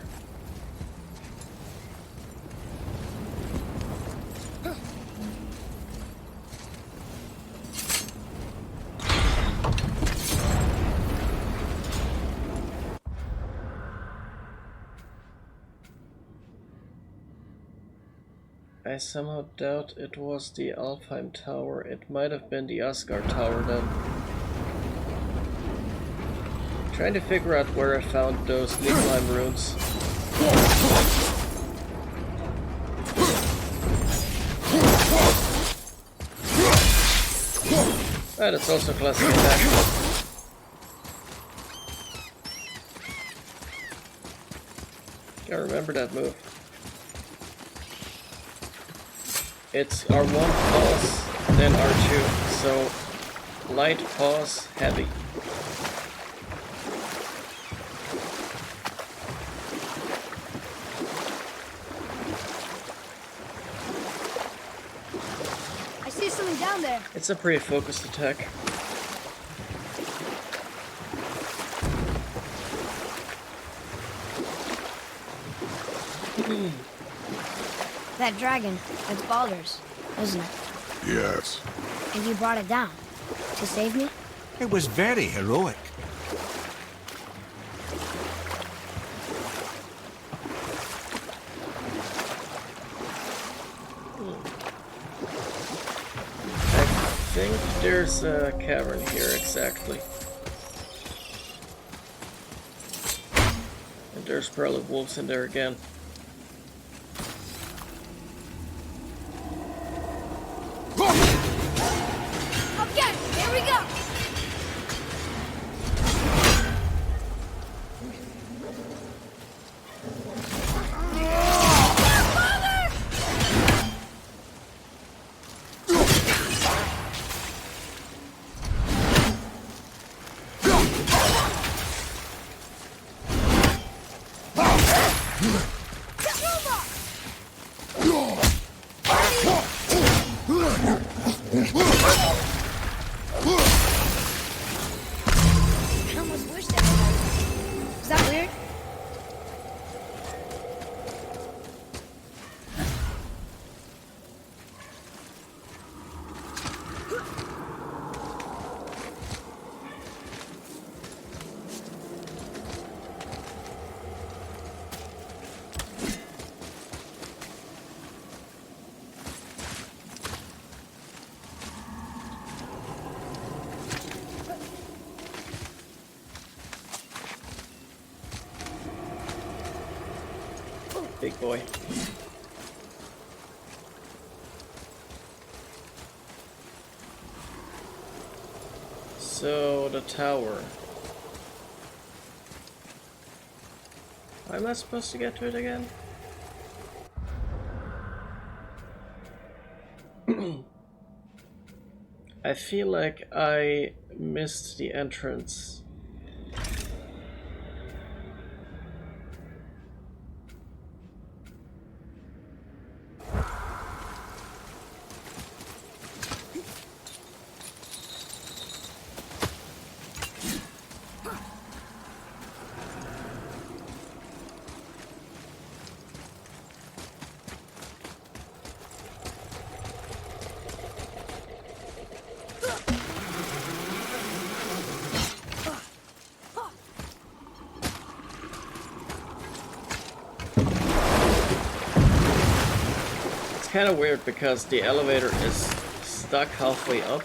I somehow doubt it was the Alfheim Tower. It might have been the Asgard Tower then. Trying to figure out where I found those Niflheim runes. Ah, that's also classic attack. Gotta remember that move. It's R1 pause, then R2, so light pause, heavy. I see something down there. It's a pretty focused attack. That dragon, it's Baldur's, isn't it? Yes. And you brought it down to save me? It was very heroic. think there's a cavern here, exactly. And there's probably wolves in there again. Okay, here we go. I almost wish that was. Is that weird? Big boy. So, the tower. How am I supposed to get to it again? I feel like I missed the entrance. Kind of weird because the elevator is stuck halfway up,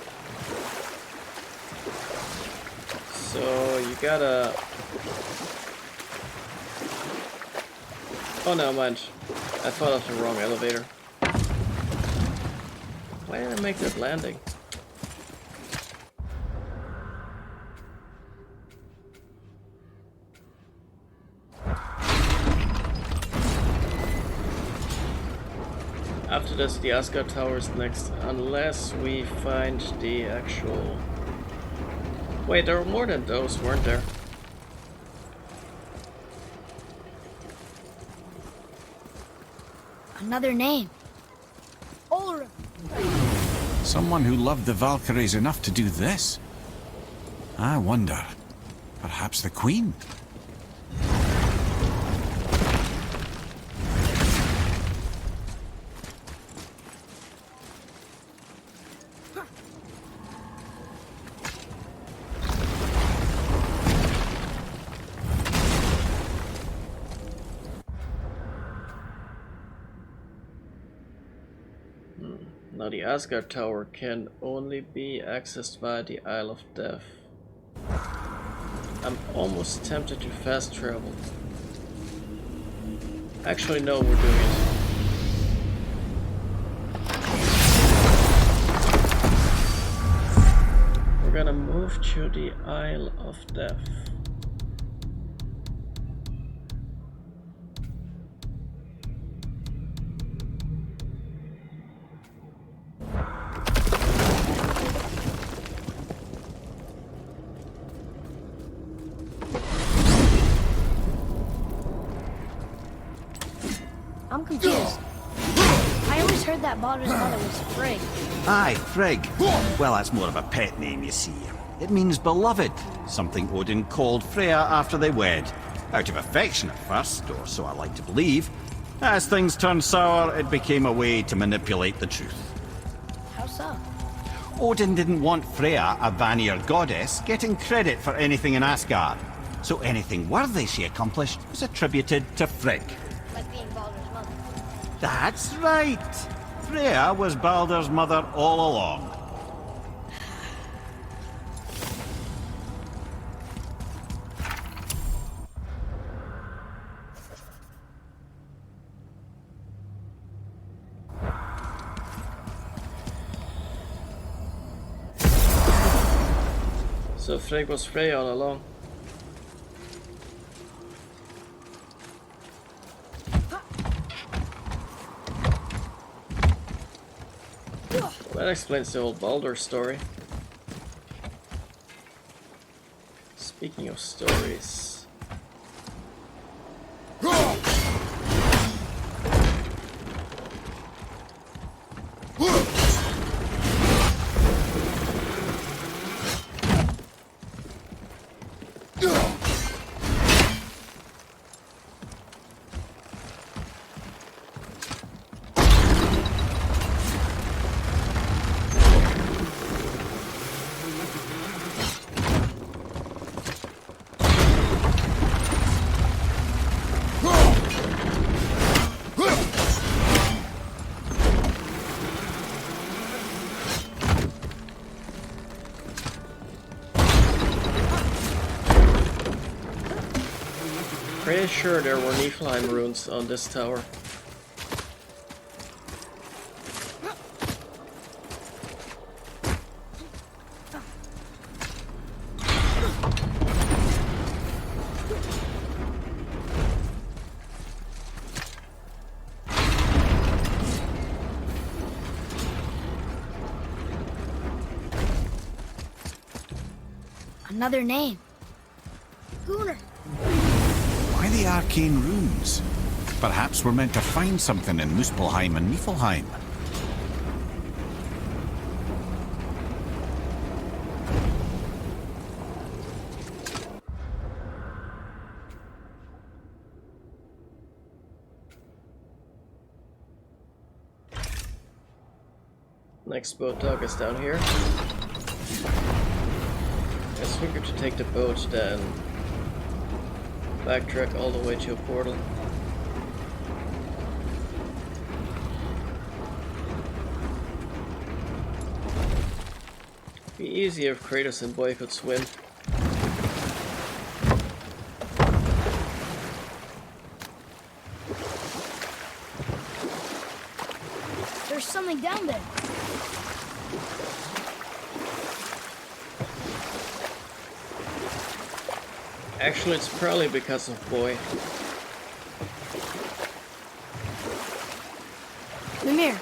so you gotta... Oh no, mind, I thought of the wrong elevator. Why did I make that landing? After this, the Asgard Tower is next, unless we find the actual... Wait, there were more than those, weren't there? Another name. Ulrich. Someone who loved the Valkyries enough to do this? I wonder. Perhaps the Queen? Now the Asgard Tower can only be accessed via the Isle of Death. I'm almost tempted to fast travel. Actually, no, we're doing it. We're gonna move to the Isle of Death. I'm confused. I always heard that Baldur's mother was Frigg. Aye, Frigg. Well, that's more of a pet name, you see. It means beloved, something Odin called Freya after they wed. Out of affection at first, or so I like to believe. As things turned sour, it became a way to manipulate the truth. How so? Odin didn't want Freya, a Vanir goddess, getting credit for anything in Asgard. So anything worthy she accomplished was attributed to Frigg. Like being Baldur's mother. That's right! Freya was Baldur's mother all along. So Frigg was Freya all along. Well, that explains the whole Baldur story. Speaking of stories... Pretty sure there were Niflheim runes on this tower. Another name. Gunnar. Why the arcane runes? Perhaps we're meant to find something in Muspelheim and Niflheim. Next boat dock is down here. It's quicker to take the boat than backtrack all the way to a portal. Be easier if Kratos and Boy could swim. There's something down there. Actually, it's probably because of Boy. Mimir,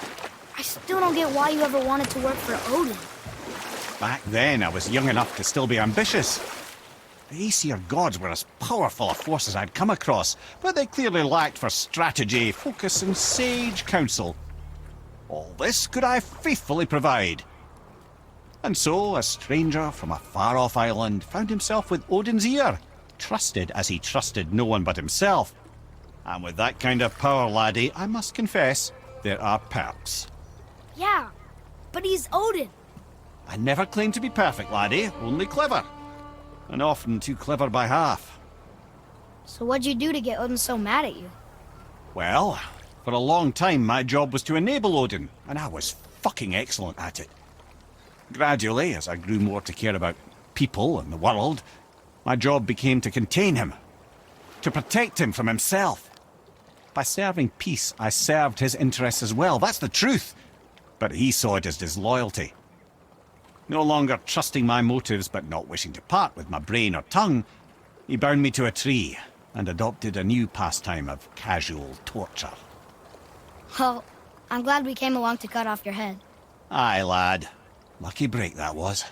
I still don't get why you ever wanted to work for Odin. Back then, I was young enough to still be ambitious. The Aesir gods were as powerful a force as I'd come across, but they clearly lacked for strategy, focus, and sage counsel. All this could I faithfully provide. And so, a stranger from a far-off island found himself with Odin's ear, trusted as he trusted no one but himself. And with that kind of power, laddie, I must confess, there are perks. Yeah, but he's Odin. I never claimed to be perfect, laddie, only clever. And often too clever by half. So what'd you do to get Odin so mad at you? Well, for a long time my job was to enable Odin, and I was fucking excellent at it. Gradually, as I grew more to care about people and the world, my job became to contain him, to protect him from himself. By serving peace, I served his interests as well, that's the truth. But he saw it as disloyalty. No longer trusting my motives, but not wishing to part with my brain or tongue, he bound me to a tree and adopted a new pastime of casual torture. Well, I'm glad we came along to cut off your head. Aye, lad. Lucky break that was.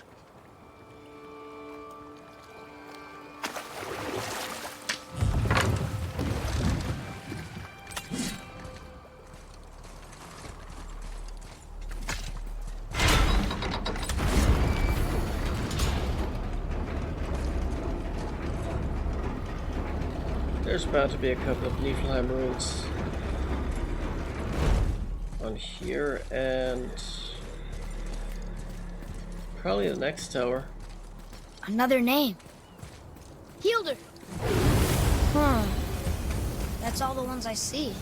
There's about to be a couple of Niflheim runes on here, and probably the next tower. Another name. Hildur. That's all the ones I see.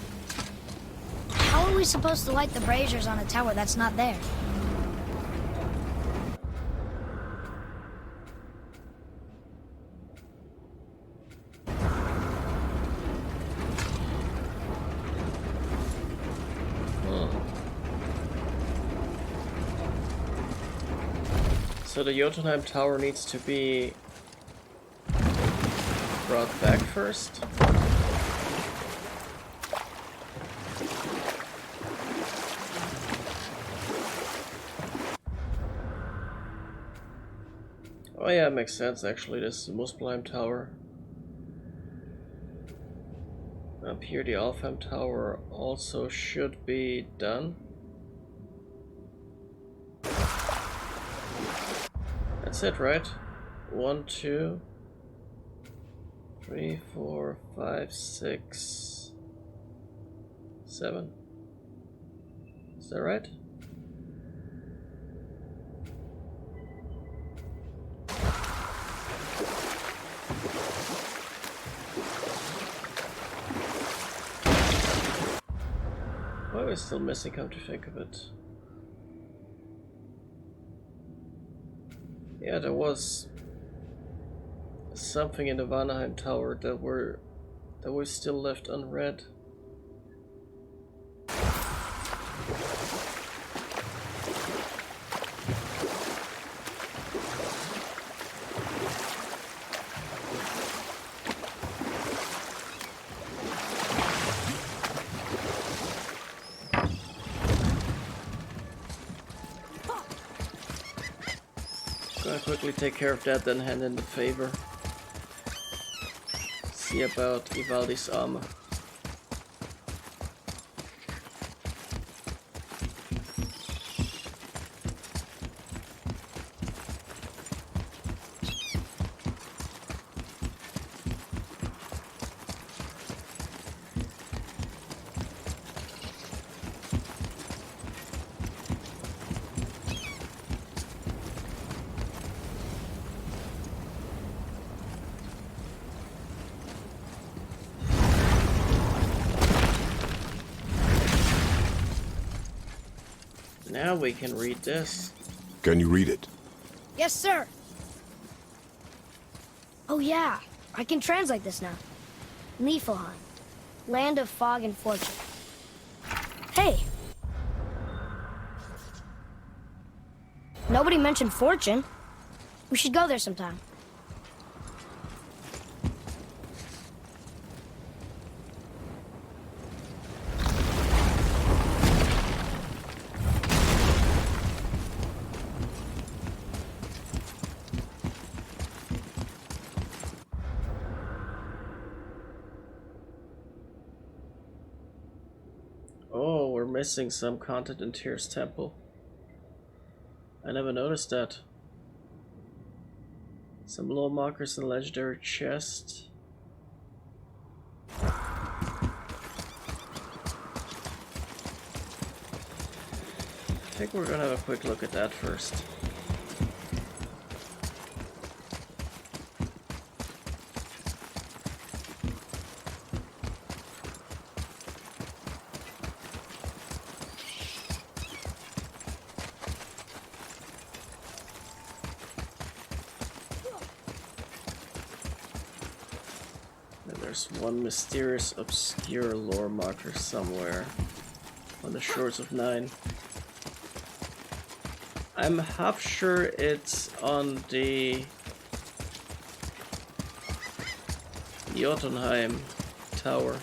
How are we supposed to light the braziers on a tower that's not there? So the Jotunheim Tower needs to be brought back first. Oh yeah, it makes sense actually. This is the Muspelheim Tower. Up here the Alfheim Tower also should be done. That's it, right? 1, 2, 3, 4, 5, 6, 7. Is that right? Why are we still missing, come to think of it? Yeah, there was something in the Vanaheim Tower that was still left unread. Gonna quickly take care of that, then hand in the favor. See about Ivaldi's armor. Now we can read this. Can you read it? Yes, sir. Oh yeah, I can translate this now. Niflheim, land of fog and fortune. Hey. Nobody mentioned fortune. We should go there sometime. Oh, we're missing some content in Tyr's temple. I never noticed that. Some lore markers in the legendary chest. I think we're gonna have a quick look at that first. There's one mysterious, obscure lore marker somewhere on the shores of Nine. I'm half sure it's on the Jotunheim Tower.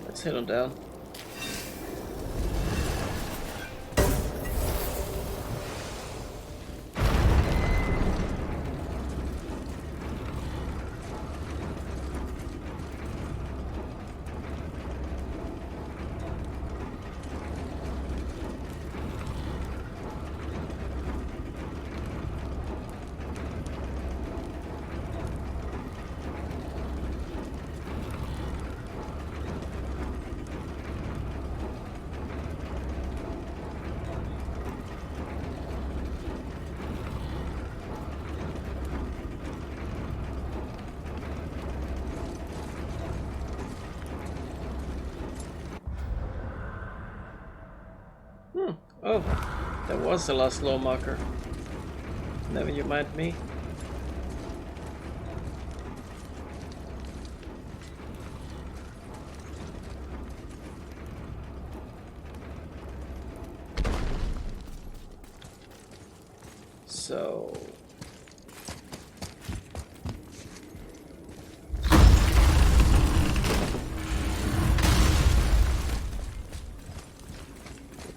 Let's head on down. Oh, that was the last low marker. Never you mind me. So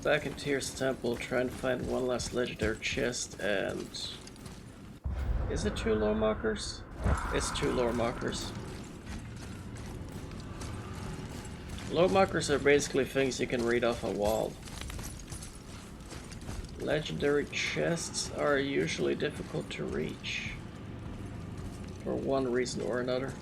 back in Tyr's temple, try and find one last legendary chest, and is it 2 lore markers? It's 2 lore markers. Lore markers are basically things you can read off a wall. Legendary chests are usually difficult to reach for one reason or another.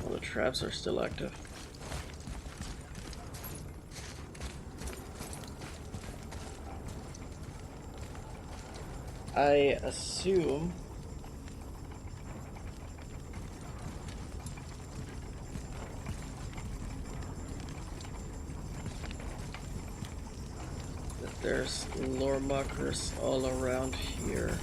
Well, the traps are still active. I assume that there's lore markers all around here.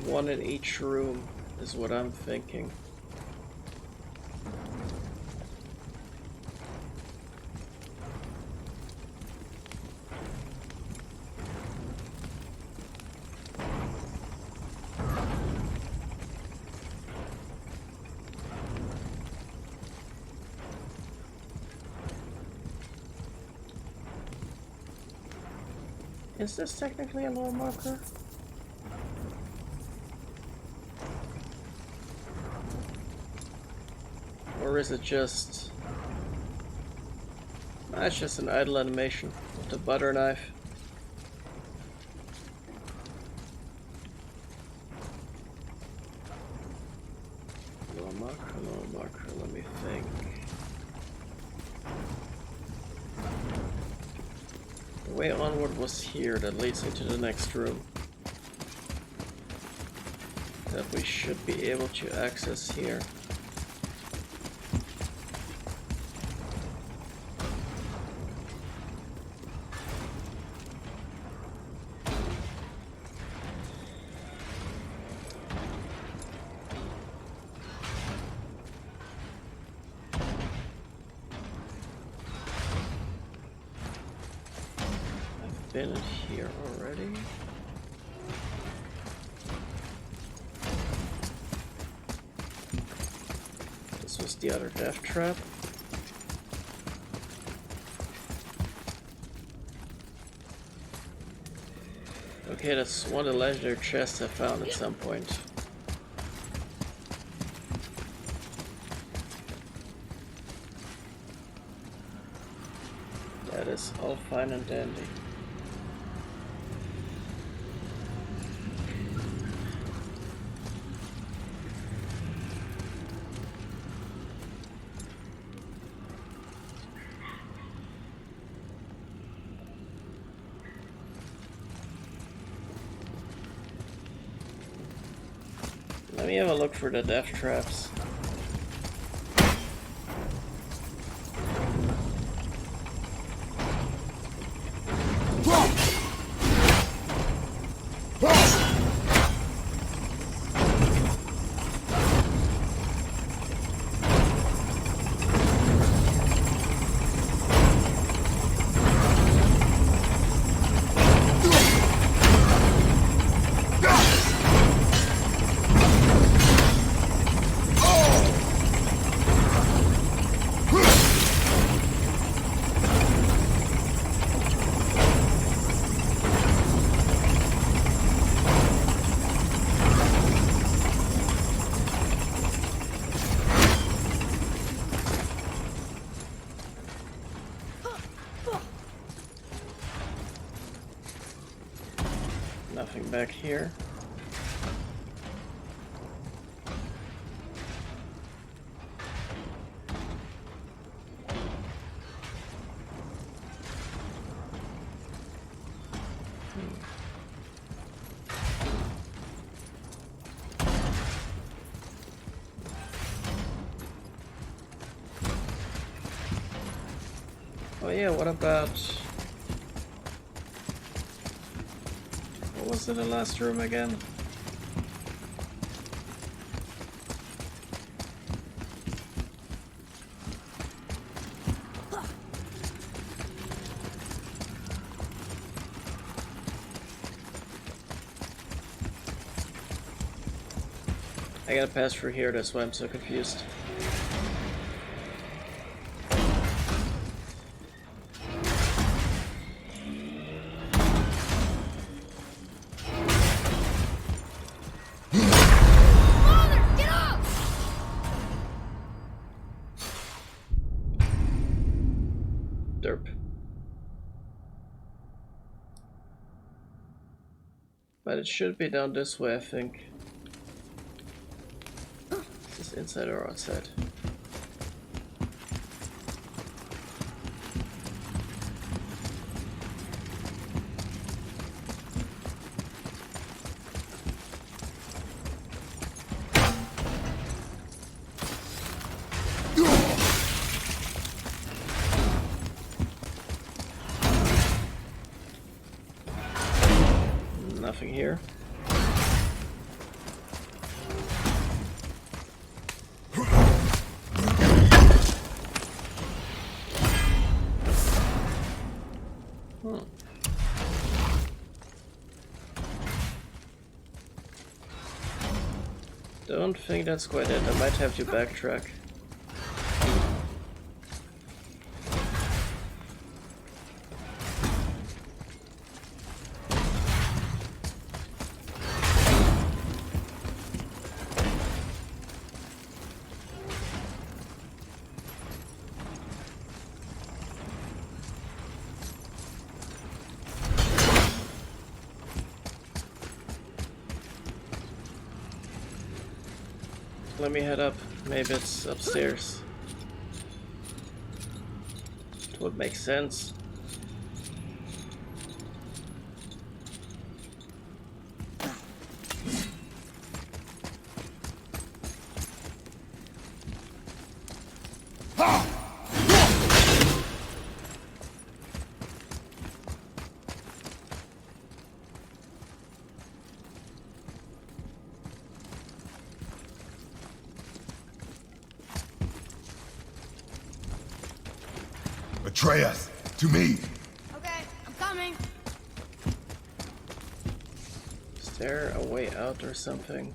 One in each room is what I'm thinking. Is this technically a lore marker? Or is it just... Nah, it's just an idle animation with the butter knife. Lore marker, let me think. The way onward was here, that leads into the next room. That we should be able to access here. Been in here already. This was the other death trap. Okay, that's one of the legendary chests I found at some point. That is all fine and dandy. Let me have a look for the death traps. Nothing back here. Oh yeah, what about... What was in the last room again? I gotta pass through here, that's why I'm so confused. Father, get up! Derp. But it should be down this way, I think. Is this inside or outside? Nothing here. Don't think that's quite it. I might have to backtrack. Let me head up. Maybe it's upstairs. It would make sense. Atreus, to me. Okay, I'm coming. Is there a way out or something?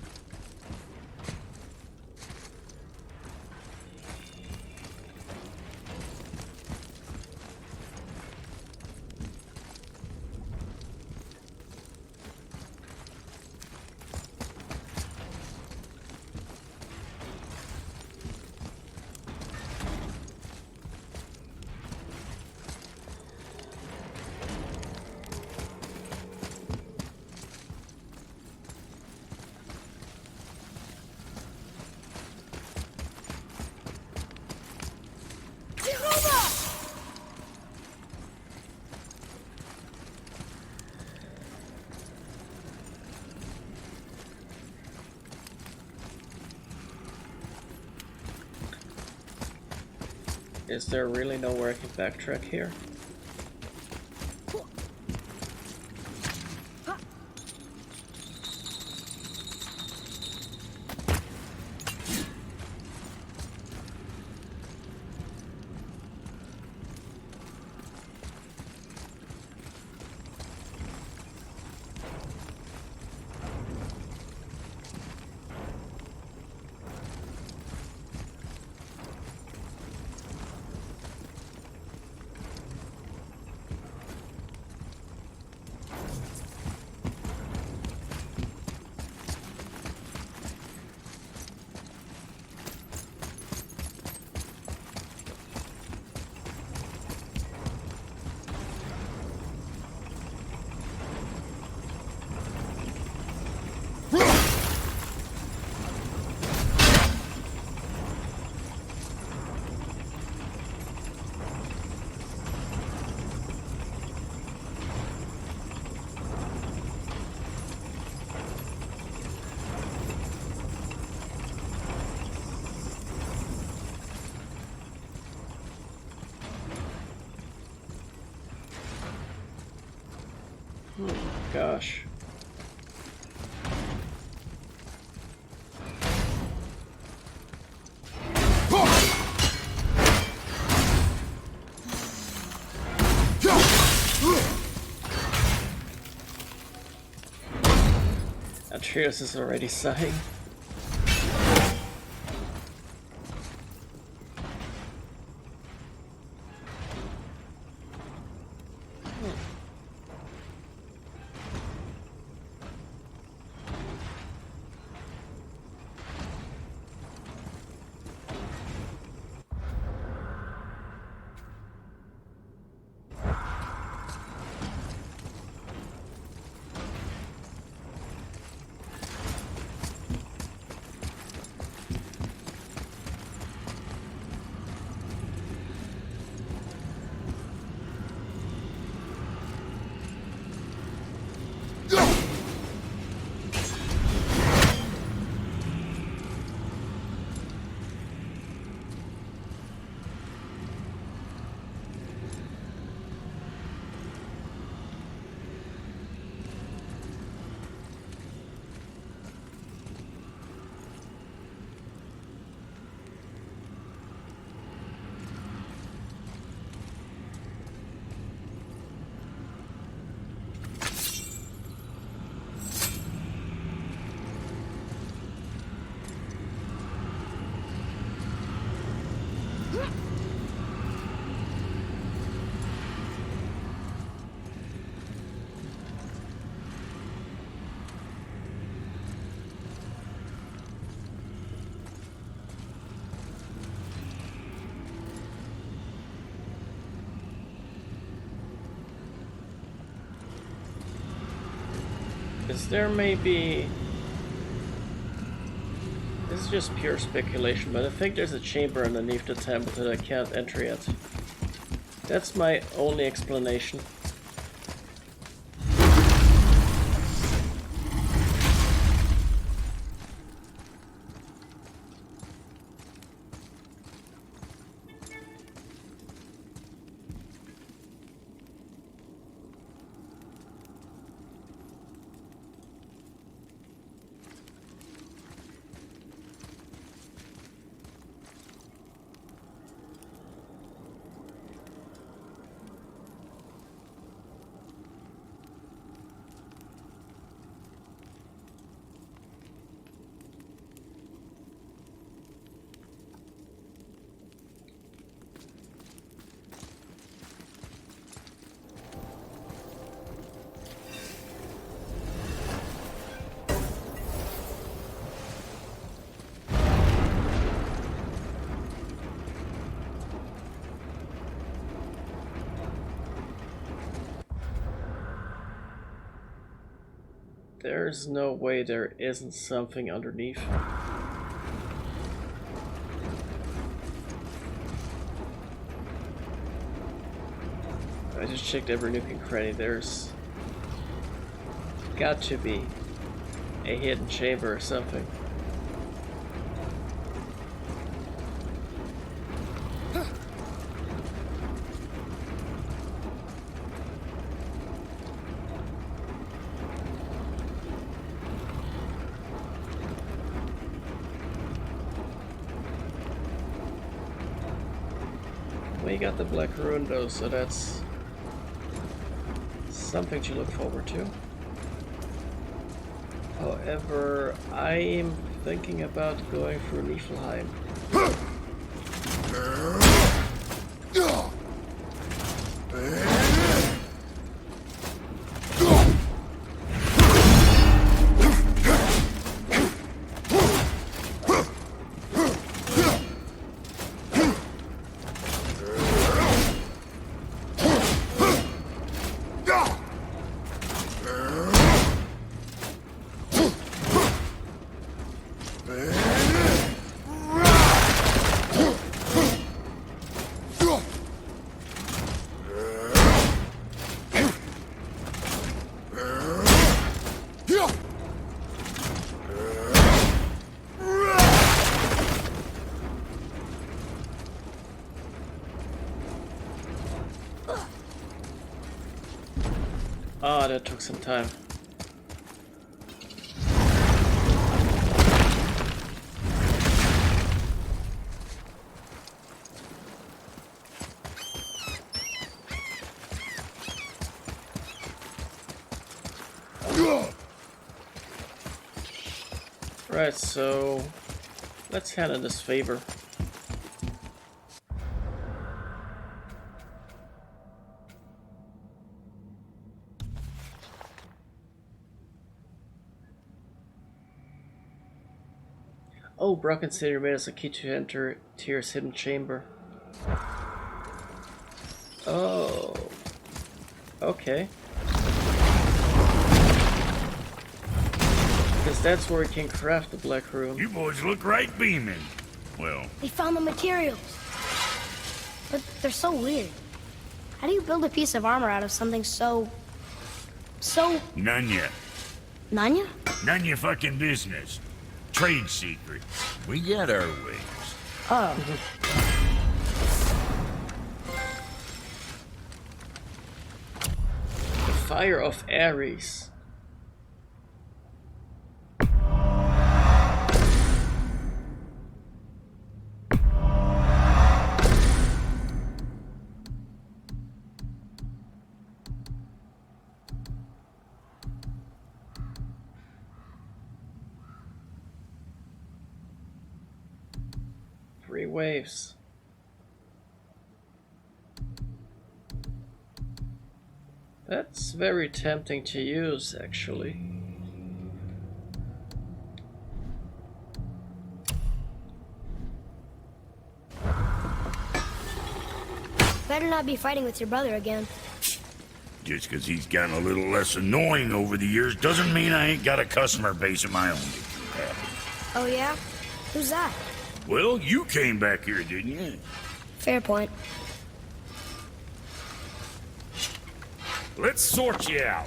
Is there really nowhere I can backtrack here? gosh. Atreus is already sighing. Is there maybe... This is just pure speculation, but I think there's a chamber underneath the temple that I can't enter yet. That's my only explanation. There's no way there isn't something underneath. I just checked every nook and cranny. There's got to be a hidden chamber or something. We got the Black Rune though, so that's something to look forward to. However, I'm thinking about going through Niflheim. Ah, that took some time. Right, so let's hand in this favor. Oh, Brocken Senior made us a key to enter Tyr's hidden chamber. Oh. Okay. Because that's where we can craft the Black Rune. You boys look right beaming. Well, We found the materials. But they're so weird. How do you build a piece of armor out of something so... none yet. Nanya? None your fucking business. Trade secret. We got our ways. Oh. The Fire of Ares. Three waves. That's very tempting to use, actually. Better not be fighting with your brother again. Just 'cause he's gotten a little less annoying over the years doesn't mean I ain't got a customer base of my own to keep happy. Oh yeah? Who's that? Well, you came back here, didn't you? Fair point. Let's sort you out.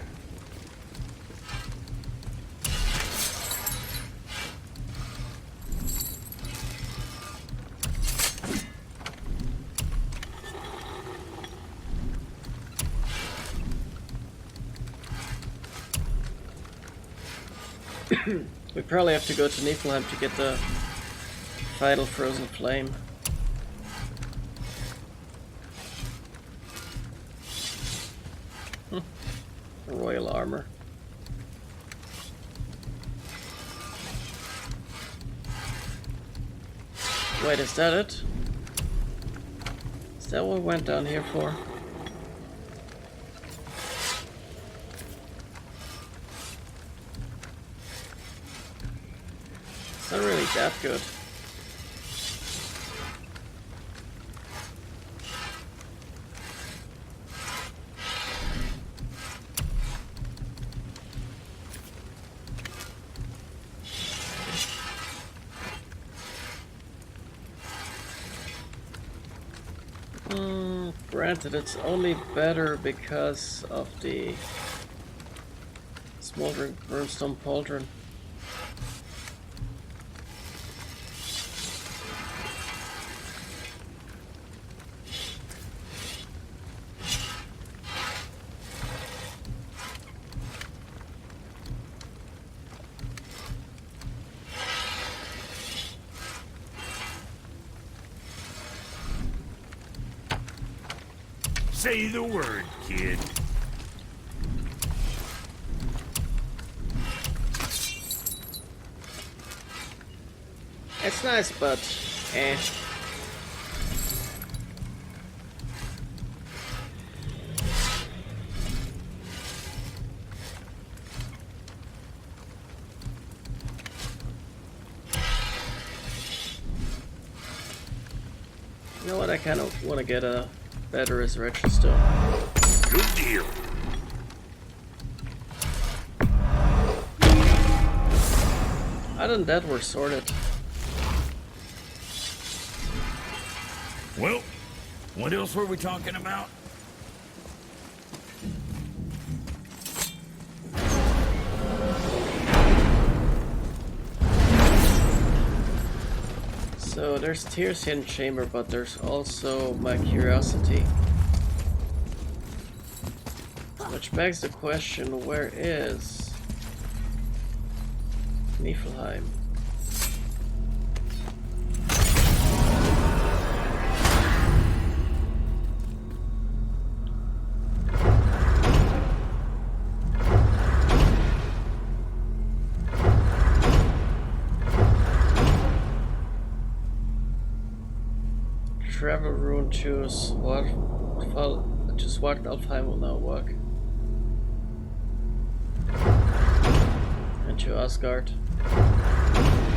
We probably have to go to Niflheim to get the Vital Frozen Flame. Royal armor. Wait, is that it? Is that what we went down here for? It's not really that good. Granted, it's only better because of the Smoldering Brimstone Pauldron. Say the word, kid. It's nice, but eh. You know what? I kind of want to get a better resurrection stone. Good deal. Other than that, we're sorted. Well, what else were we talking about? So there's Tyr's hidden chamber, but there's also my curiosity. Which begs the question, where is Niflheim? travel rune to Svartalfheim will now work. And to Asgard.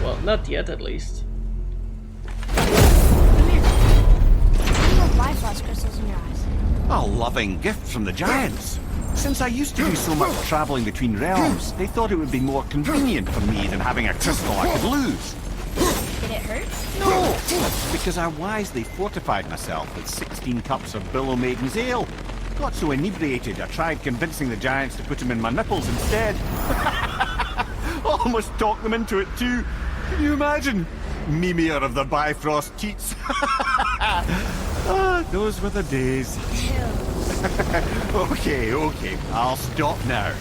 Well, not yet at least. Come here. Why do Bifrost crystals in your eyes? A loving gift from the giants. Since I used to do so much traveling between realms, they thought it would be more convenient for me than having a crystal I could lose. Did it hurt? No, because I wisely fortified myself with 16 cups of Billow Maiden's ale. Got so inebriated, I tried convincing the giants to put them in my nipples instead. Almost talked them into it too. Can you imagine? Mimir of the Bifrost Keats. Ah, those were the days. Okay, I'll stop now.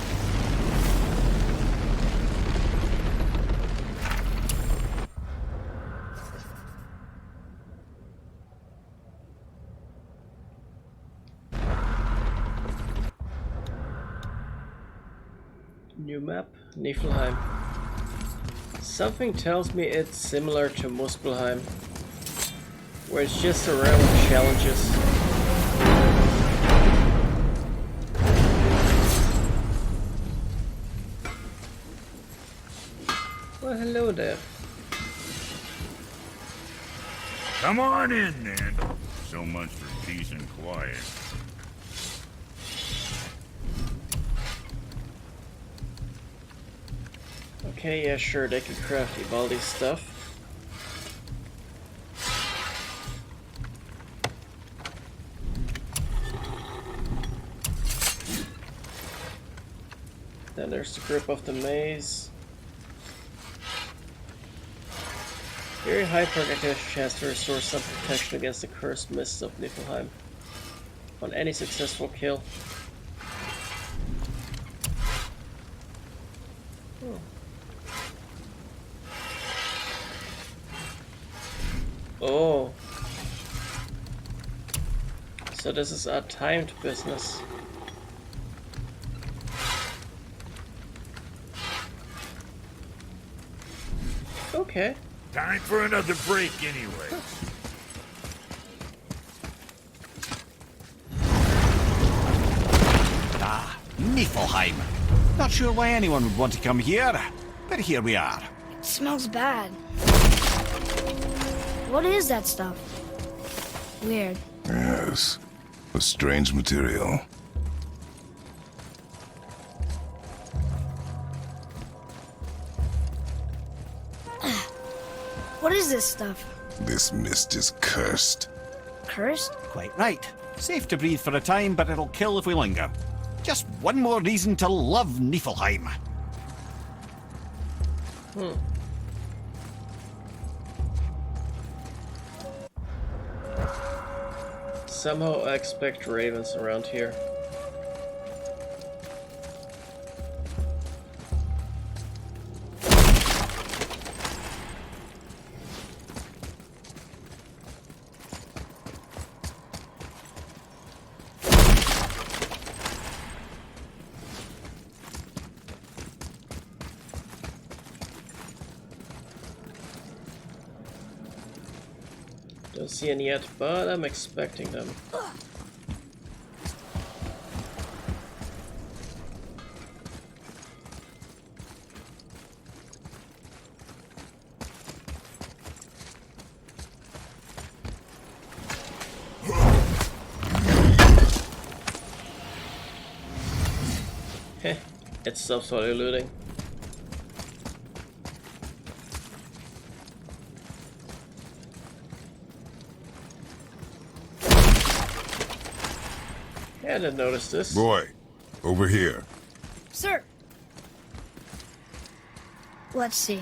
New map, Niflheim. Something tells me it's similar to Muspelheim, where it's just a realm of challenges. Well, hello there. Come on in, then. So much for peace and quiet. Okay, yeah, sure, they can craft Ivaldi's stuff. Then there's the grip of the maze. Very high projectile chance to restore some protection against the cursed mists of Niflheim on any successful kill. Oh. Oh. So this is a timed business. Okay. Time for another break anyway. Ah, Niflheim. Not sure why anyone would want to come here, but here we are. It smells bad. What is that stuff? Weird. Yes. A strange material. What is this stuff? This mist is cursed. Cursed? Quite right. Safe to breathe for a time, but it'll kill if we linger. Just one more reason to love Niflheim. Somehow I expect ravens around here. Don't see any yet, but I'm expecting them. Heh, it's self-looting. I didn't notice this. Boy, over here. Sir! Let's see.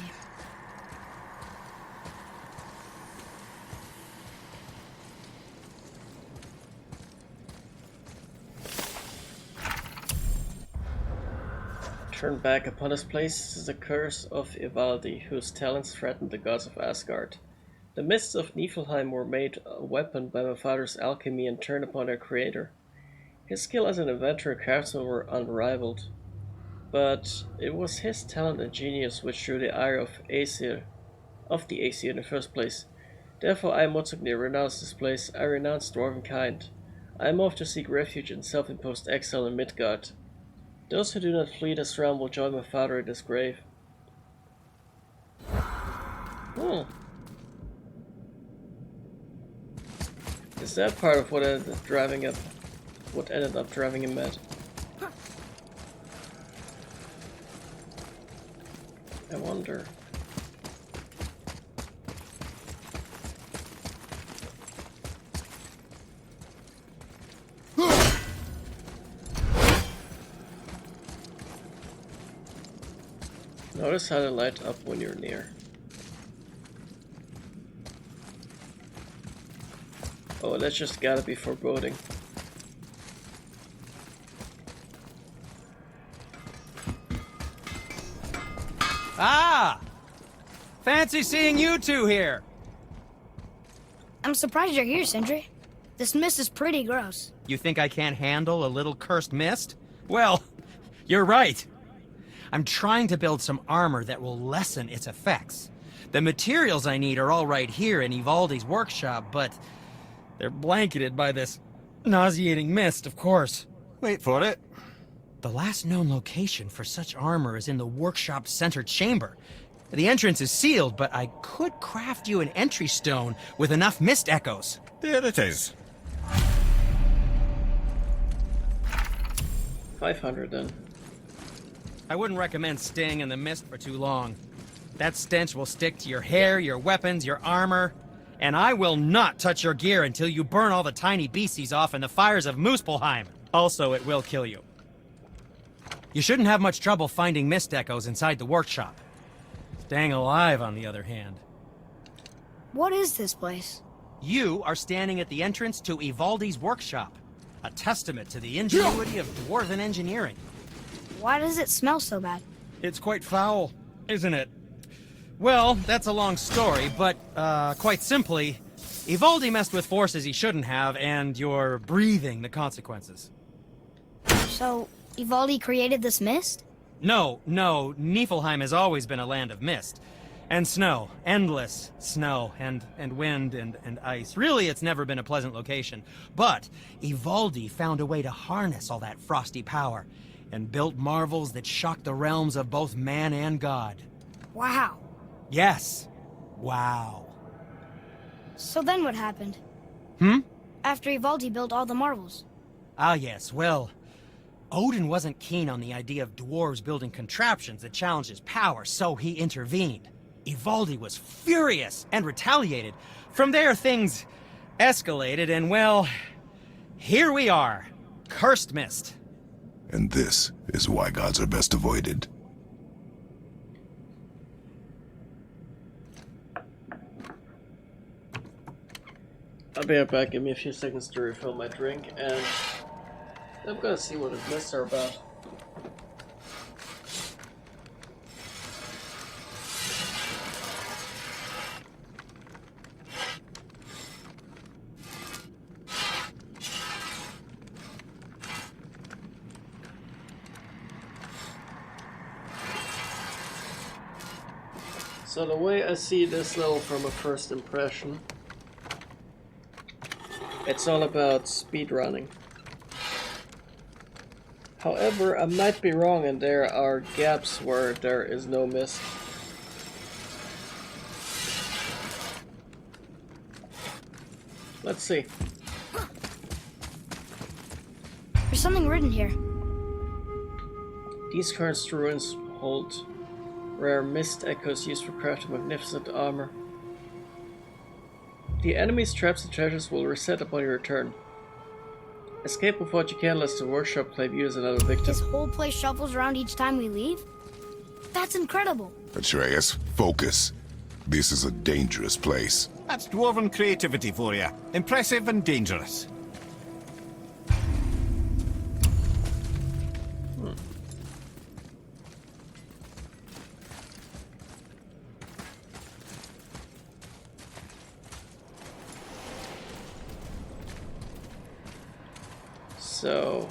Turned back upon his place is the curse of Ivaldi, whose talents threatened the gods of Asgard. The mists of Niflheim were made a weapon by my father's alchemy and turned upon their creator. His skill as an inventor and craftsman were unrivaled, but it was his talent and genius which drew the ire of the Aesir in the first place. Therefore I, Motsognir, renounce this place. I renounce dwarven kind. I am off to seek refuge in self-imposed exile in Midgard. Those who do not flee this realm will join my father in his grave. Hmm. Is that part of what ended up driving him mad? I wonder. Notice how they light up when you're near. Oh, that's just gotta be foreboding. Ah! Fancy seeing you two here. I'm surprised you're here, Sindri. This mist is pretty gross. You think I can't handle a little cursed mist? Well, you're right. I'm trying to build some armor that will lessen its effects. The materials I need are all right here in Ivaldi's workshop, but they're blanketed by this nauseating mist, of course. Wait for it. The last known location for such armor is in the workshop's center chamber. The entrance is sealed, but I could craft you an entry stone with enough mist echoes. There it is. 500 then. I wouldn't recommend staying in the mist for too long. That stench will stick to your hair, your weapons, your armor, and I will not touch your gear until you burn all the tiny beasties off in the fires of Muspelheim. Also, it will kill you. You shouldn't have much trouble finding mist echoes inside the workshop. Staying alive, on the other hand. What is this place? You are standing at the entrance to Ivaldi's workshop, a testament to the ingenuity of dwarven engineering. Why does it smell so bad? It's quite foul, isn't it? Well, that's a long story, but, quite simply, Ivaldi messed with forces he shouldn't have, and you're breathing the consequences. So, Ivaldi created this mist? No, Niflheim has always been a land of mist. And snow. Endless snow, and wind, and ice. Really, it's never been a pleasant location. But Ivaldi found a way to harness all that frosty power, and built marvels that shocked the realms of both man and god. Wow. Yes. Wow. So then what happened? After Ivaldi built all the marvels? Ah, yes, well, Odin wasn't keen on the idea of dwarves building contraptions that challenged his power, so he intervened. Ivaldi was furious and retaliated. From there, things escalated, and well, here we are. Cursed mist. And this is why gods are best avoided. I'll be right back. Give me a few seconds to refill my drink, and I'm gonna see what the mists are about. So the way I see this level from a first impression, it's all about speedrunning. However, I might be wrong and there are gaps where there is no mist. Let's see. There's something written here. These cursed ruins hold rare mist echoes used for crafting magnificent armor. The enemy's traps and treasures will reset upon your return. Escape with what you can lest the workshop claim you as another victim. This whole place shuffles around each time we leave? That's incredible. Atreus, focus. This is a dangerous place. That's dwarven creativity for you. Impressive and dangerous. So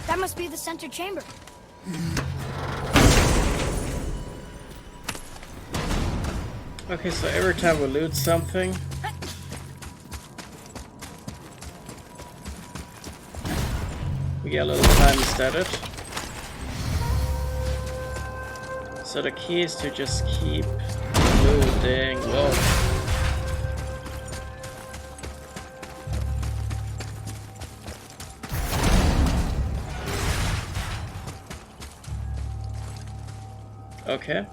That must be the center chamber. Okay, so every time we loot something, we get a little time instead of it. So the key is to just keep looting. Whoa. Okay.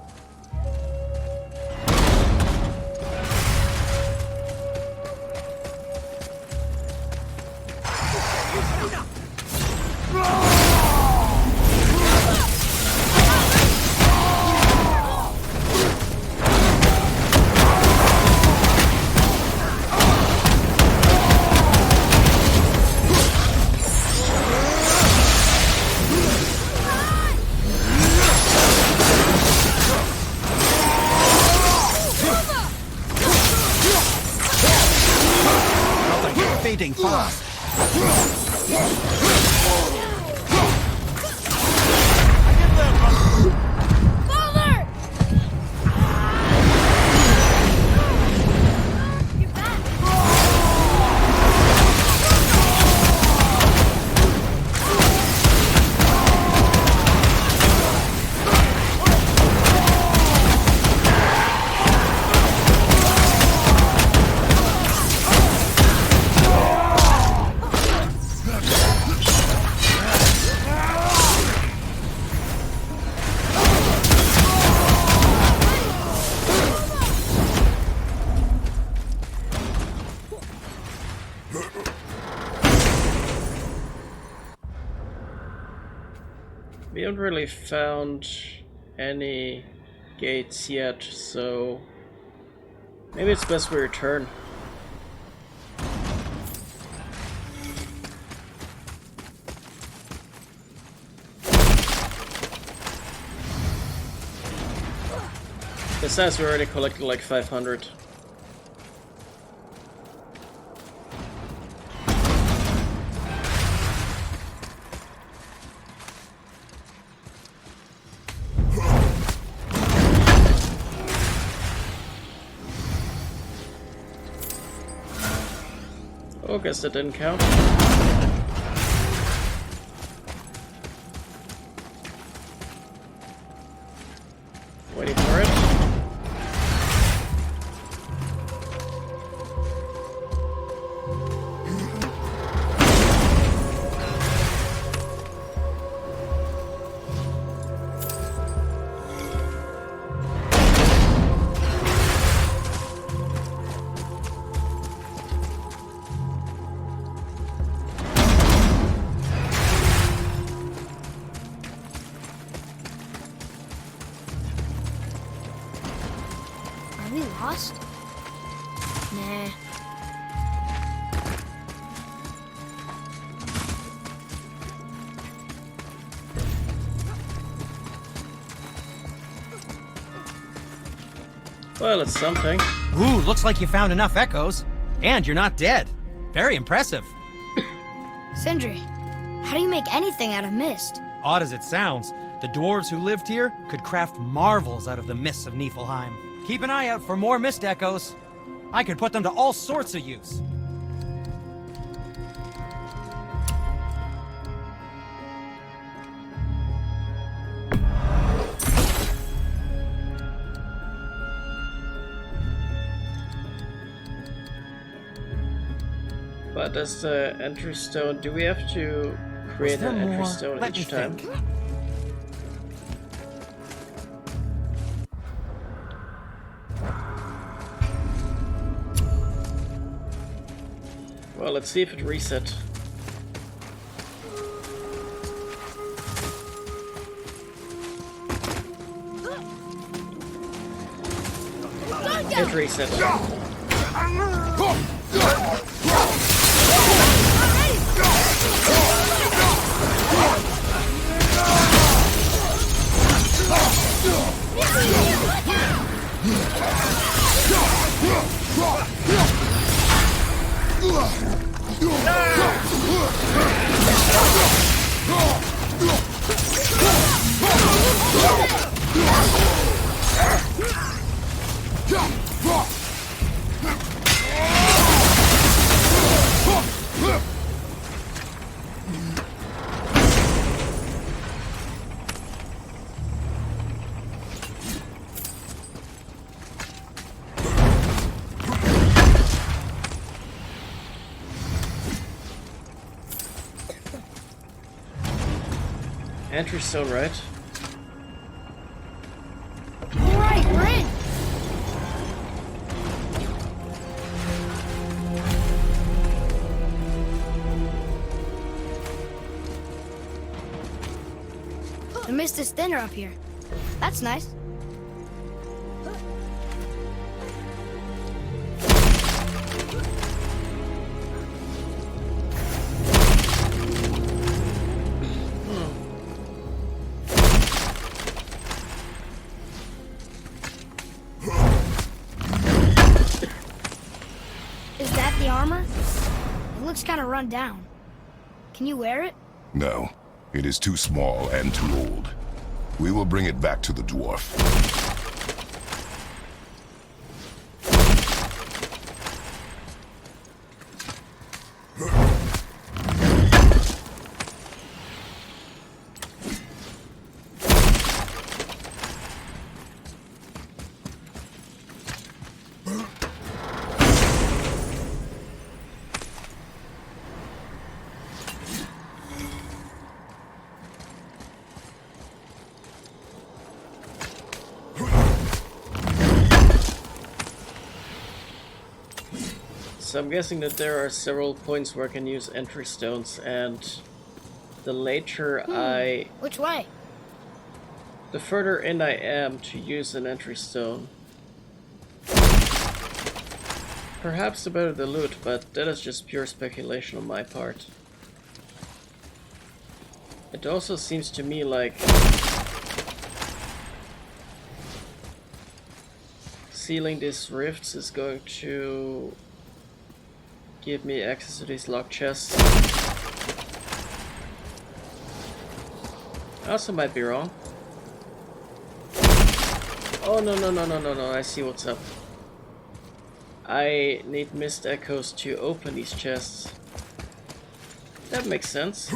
Fading fast. Father! You're back. We haven't really found any gates yet, so maybe it's best we return. Besides, we already collected like 500. Oh, guess that didn't count. Waiting for it. Are we lost? Nah. Well, it's something. Ooh, looks like you found enough echoes. And you're not dead. Very impressive. Sindri, how do you make anything out of mist? Odd as it sounds, the dwarves who lived here could craft marvels out of the mists of Niflheim. Keep an eye out for more mist echoes. I could put them to all sorts of use. But as the entry stone, do we have to create there an entry more? stone Let me each time? think. Well, let's see if it reset. It reset. Entry stone, right? All right, we're in. The mist is thinner up here. That's nice. Is that the armor? It looks kind of run down. Can you wear it? No, it is too small and too old. We will bring it back to the dwarf. So I'm guessing that there are several points where I can use entry stones, and the later Which way? the further in I am to use an entry stone, perhaps the better the loot, but that is just pure speculation on my part. It also seems to me like sealing these rifts is going to give me access to these locked chests. I also might be wrong. Oh no, I see what's up. I need mist echoes to open these chests. That makes sense.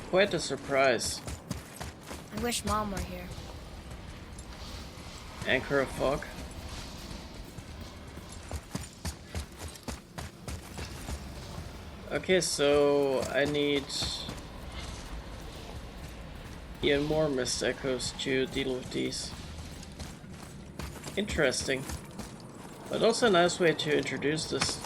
Quite a surprise. I wish Mom were here. Anchor of fog. Okay, so I need even more mist echoes to deal with these. Interesting. But also a nice way to introduce this.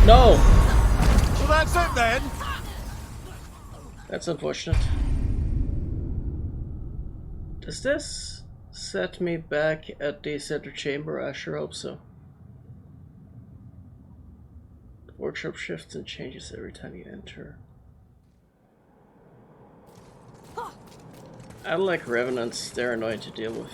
No! Well, that's it then. That's unfortunate. Does this set me back at the center chamber? I sure hope so. The workshop shifts and changes every time you enter. I like revenants, they're annoying to deal with.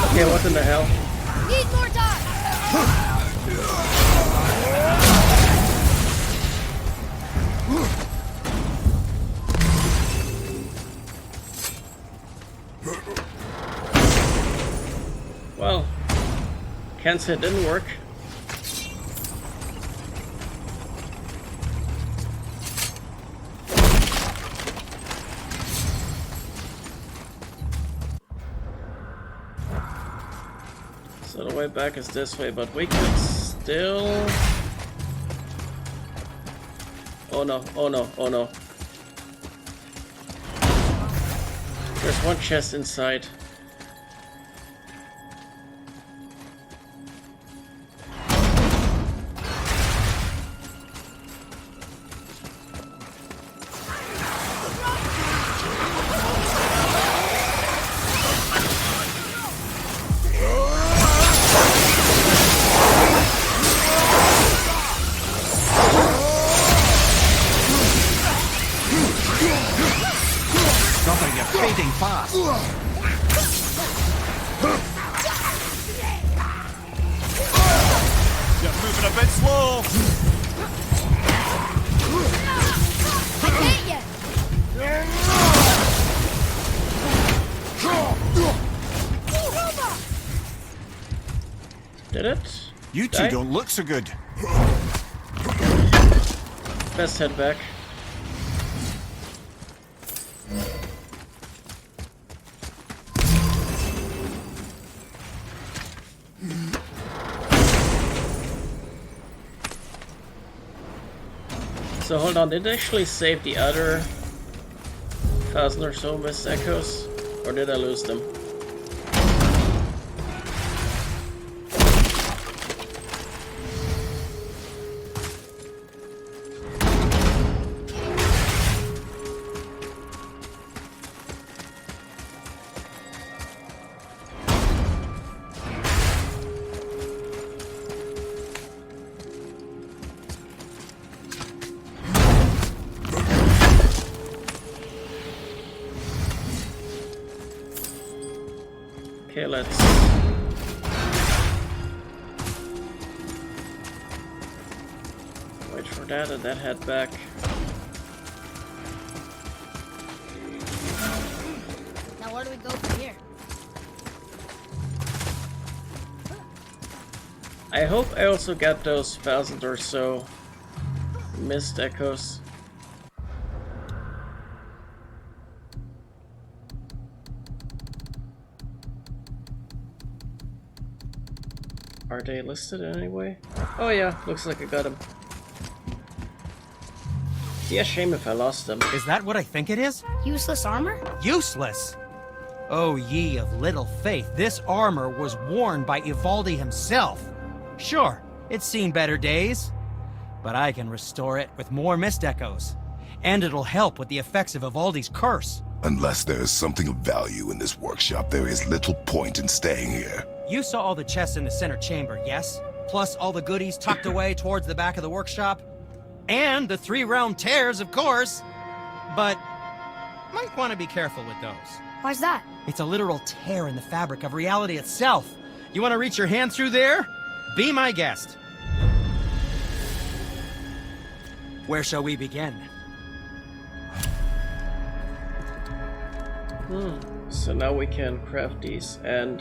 Okay, what in the hell? Need more time! Well, can't say it didn't work. So the way back is this way, but we could still... Oh no, oh no, oh no. There's one chest inside. Brother, you're fading fast. You're moving a bit slow. I can't yet! Did it? You two Die? don't look so good. Best head back. So hold on, did they actually save the other 1,000 or so missed echoes? Or did I lose them? Okay, let's wait for that and then head back. Now where do we go from here? I hope I also got those 1,000 or so missed echoes. Are they listed anyway? Oh yeah, looks like I got them. Be a shame if I lost them. Is that what I think it is? Useless armor? Useless! Oh, ye of little faith, this armor was worn by Ivaldi himself. Sure, it's seen better days, but I can restore it with more mist echoes. And it'll help with the effects of Ivaldi's curse. Unless there is something of value in this workshop, there is little point in staying here. You saw all the chests in the center chamber, yes? Plus all the goodies tucked away towards the back of the workshop? And the 3 round tears, of course! but might want to be careful with those. Why's that? It's a literal tear in the fabric of reality itself. You want to reach your hand through there? Be my guest. Where shall we begin? So now we can craft these, and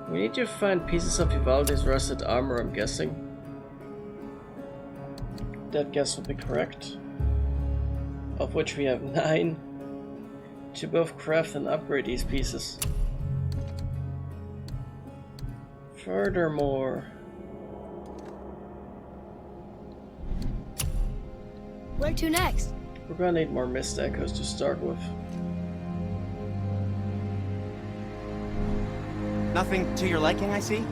we need to find pieces of Vivaldi's rusted armor, I'm guessing. That guess would be correct. Of which we have 9 to both craft and upgrade these pieces. Furthermore, Where to next? we're gonna need more mist echoes to start with. Nothing to your liking, I see?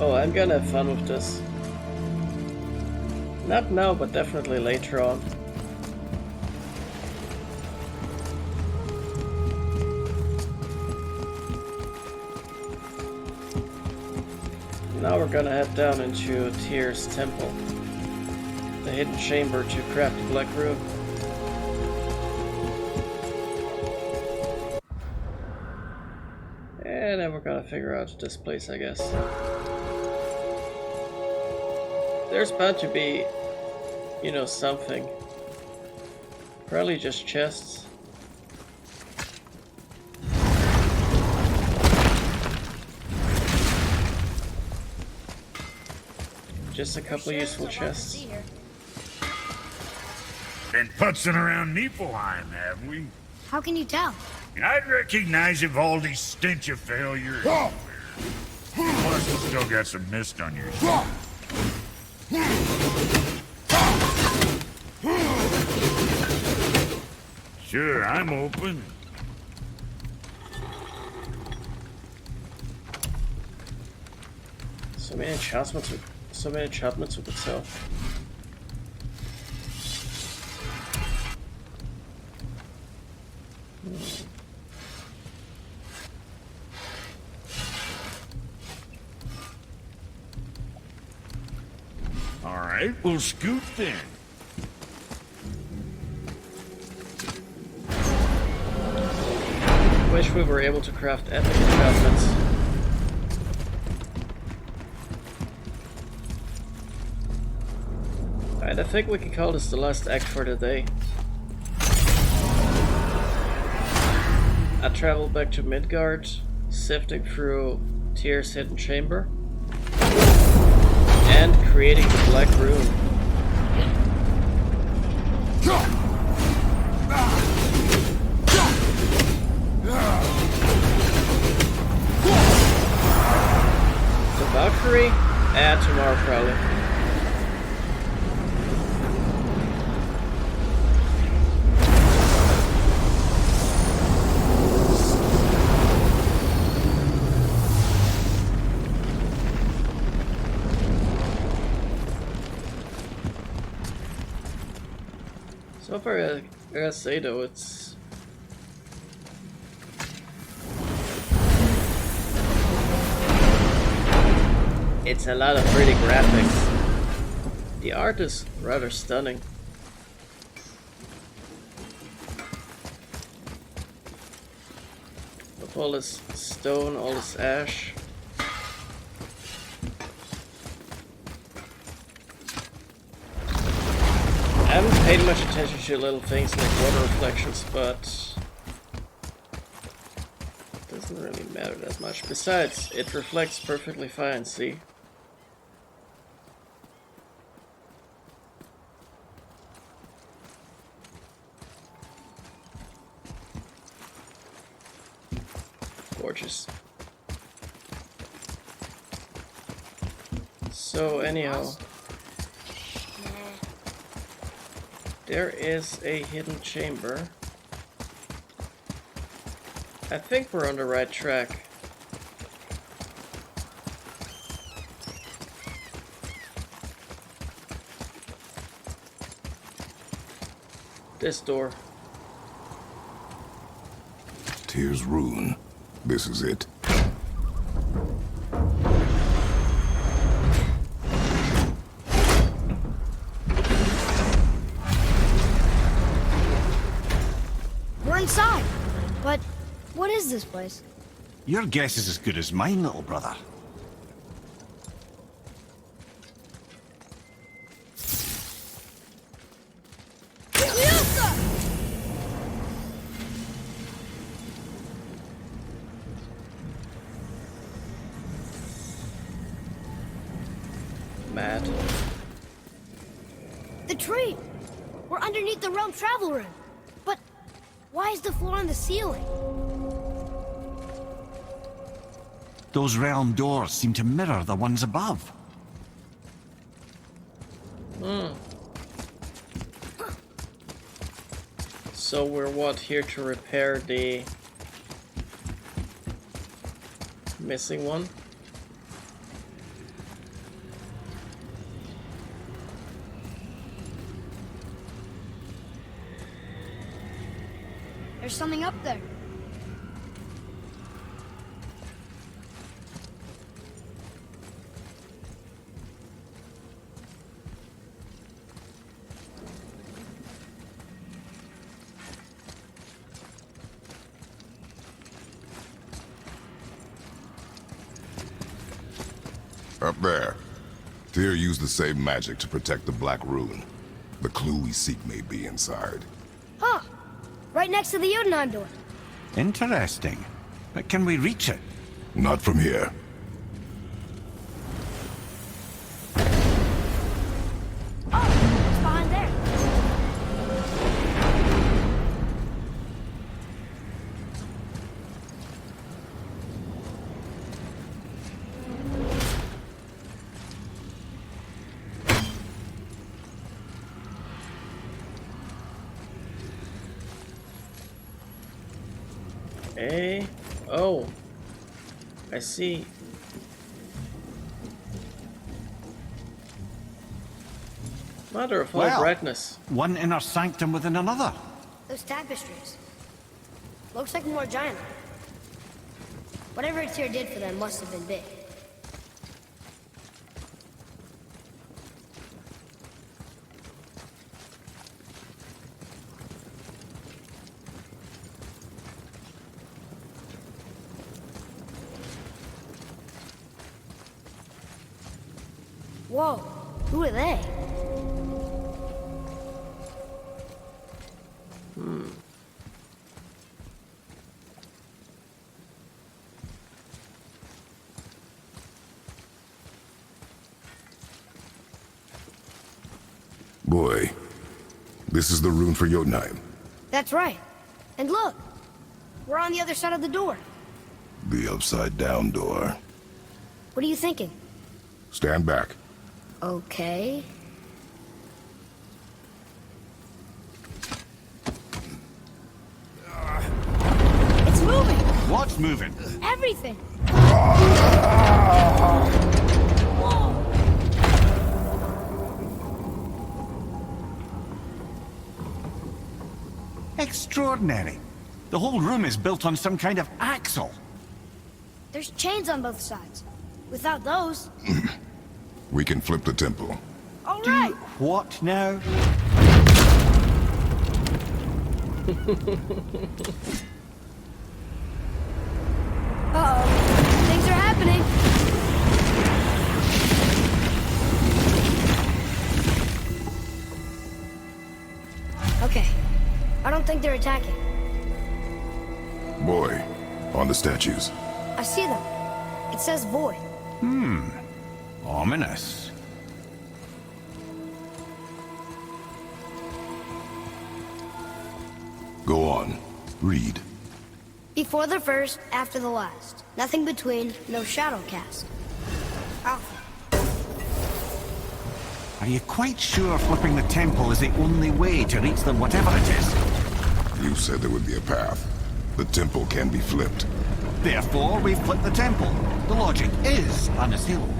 Oh, I'm gonna have fun with this. Not now, but definitely later on. Now we're gonna head down into Tyr's temple. The hidden chamber to craft the Black Rune. And then we're gonna figure out this place, I guess. There's bound to be, you know, something. Probably just chests. Just a couple useful chests. Been putzing around Niflheim, haven't we? How can you tell? I'd recognize Ivaldi's stench of failure anywhere. Plus, you still got some mist on your skin. Sure, I'm open. So many enchantments with itself. All right, we'll scoot then. Wish we were able to craft epic enchantments. Alright, I think we can call this the last act for the day. I traveled back to Midgard, sifting through Tyr's hidden chamber, and creating the Black Rune. The Valkyrie? Tomorrow probably. So far, I gotta say though, it's a lot of pretty graphics. The art is rather stunning. With all this stone, all this ash. I haven't paid much attention to little things like water reflections, but it doesn't really matter that much. Besides, it reflects perfectly fine, see? Gorgeous. So anyhow, there is a hidden chamber. I think we're on the right track. This door. Tyr's Rune. This is it. inside. But what is this place? Your guess is as good as mine, little brother. Mad. The tree! We're underneath the realm travel room. But why is the floor on the ceiling? Those realm doors seem to mirror the ones above. So we're what, here to repair the missing one? There's something up there. Up there. Tyr used the same magic to protect the Black Rune. The clue we seek may be inside. Huh. Right next to the Jotunheim door. Interesting. But can we reach it? Not from here. Oh, it's behind there. Oh. I see. Matter of all Well. brightness. One inner sanctum within another. Those tapestries. Looks like more giant. Whatever Tyr did for them must have been big. Whoa, who are they? Boy, this is the rune for Jotunheim. That's right. And look, we're on the other side of the door. The upside-down door. What are you thinking? Stand back. Okay. It's moving! What's moving? Everything! Extraordinary. The whole room is built on some kind of axle. There's chains on both sides. Without those... We can flip the temple. All right! What now? Uh-oh. Things are happening. Okay. I don't think they're attacking. Boy, on the statues. I see them. It says void. Ominous. Go on. Read. Before the first, after the last. Nothing between, no shadow cast. Alpha. Are you quite sure flipping the temple is the only way to reach them, whatever it is? You said there would be a path. The temple can be flipped. Therefore, we've flipped the temple. The logic is unassailable.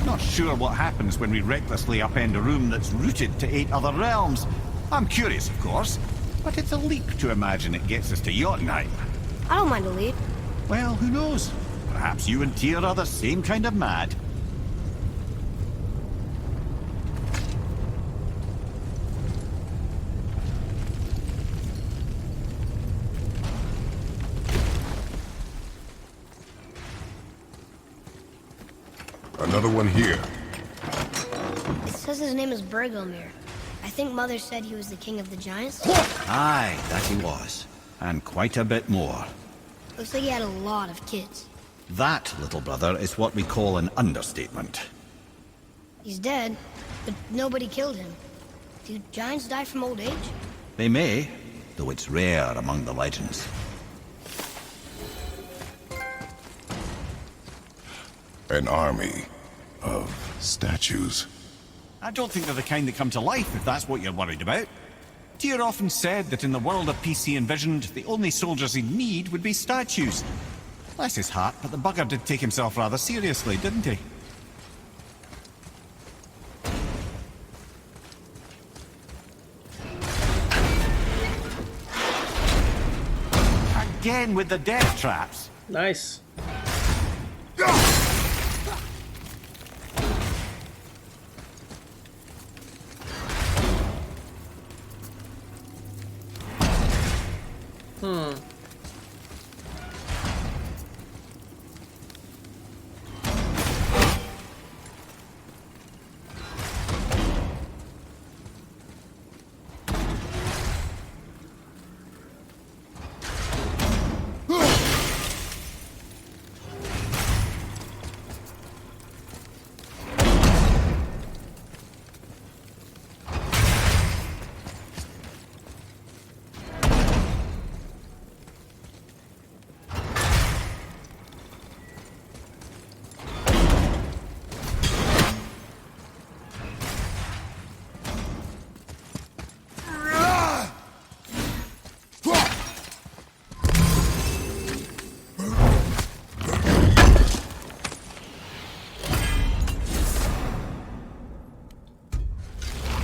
Not sure what happens when we recklessly upend a room that's rooted to 8 other realms. I'm curious, of course, but it's a leap to imagine it gets us to Jotunheim. I don't mind a lead. Well, who knows? Perhaps you and Tyr are the same kind of mad. Another one here. It says his name is Bergelmir. I think Mother said he was the king of the giants. Aye, that he was. And quite a bit more. Looks like he had a lot of kids. That, little brother, is what we call an understatement. He's dead, but nobody killed him. Do giants die from old age? They may, though it's rare among the legends. An army of statues. I don't think they're the kind that come to life, if that's what you're worried about. Tyr often said that in the world of peace he envisioned, the only soldiers he'd need would be statues. Bless his heart, but the bugger did take himself rather seriously, didn't he? Again with the death traps. Nice.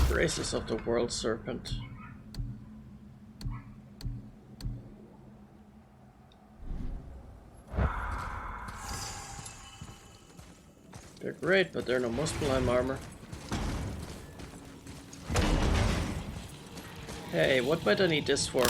Traces of the World Serpent. They're great, but they're no Muspelheim armor. Hey, what might I need this for?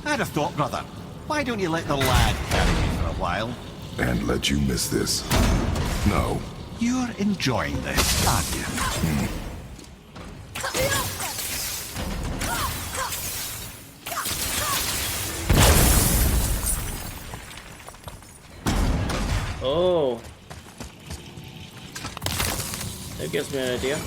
I'd have thought, brother. Why don't you let the lad carry you for a while? And let you miss this? No. You're enjoying this, aren't you? Oh. That gives me an idea.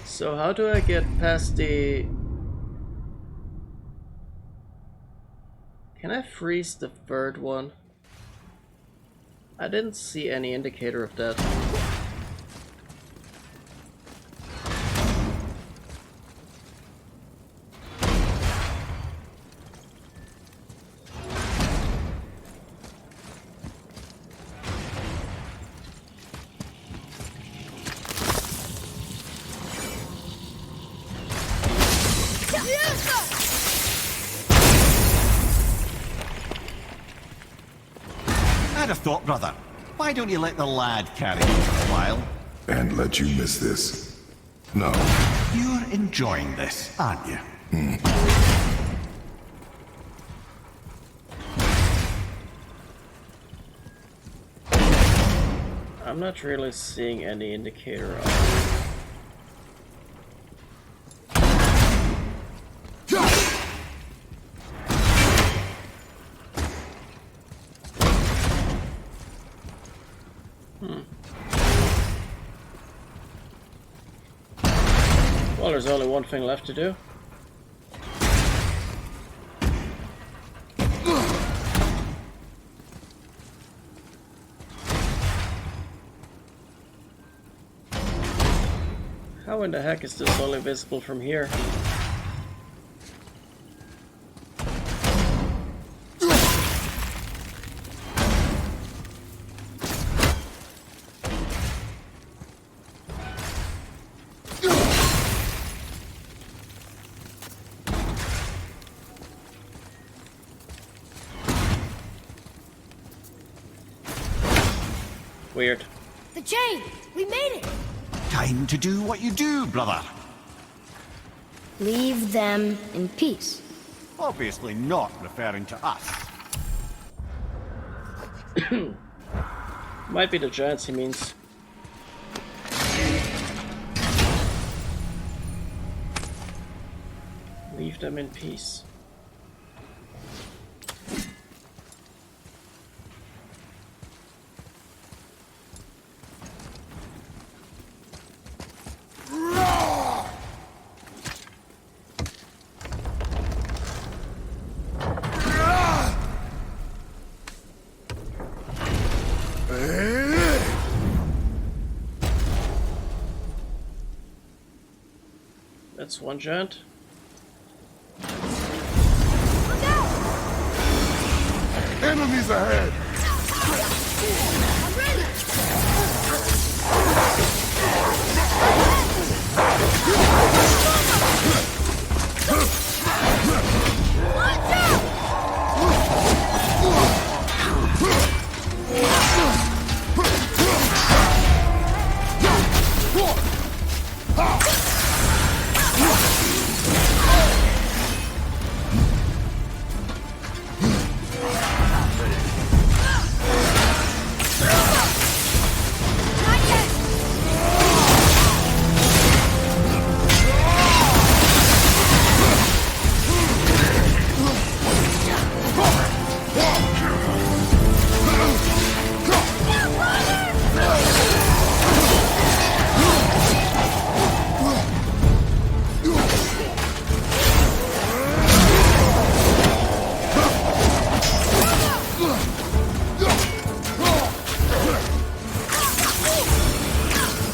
So how do I get past the... Can I freeze the third one? I didn't see any indicator of that. I'd have thought, brother. Why don't you let the lad carry you for a while? and let you miss this. No. You're enjoying this, aren't you? I'm not really seeing any indicator of Well, there's only one thing left to do. How in the heck is this only visible from here? Weird. The chain! We made it! Time to do what you do, brother. Leave them in peace. Obviously not referring to us. Might be the giants he means. Leave them in peace. That's one giant. Enemies ahead! I'm ready! Watch out! Not yet!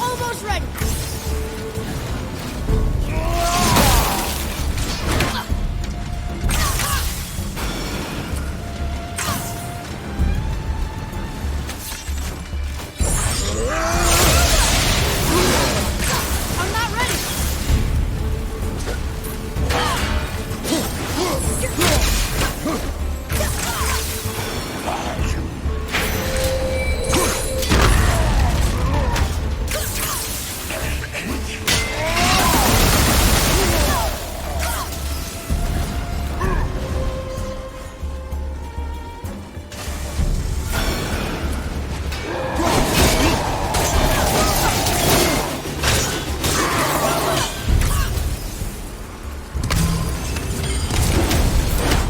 Almost ready! I'm not ready!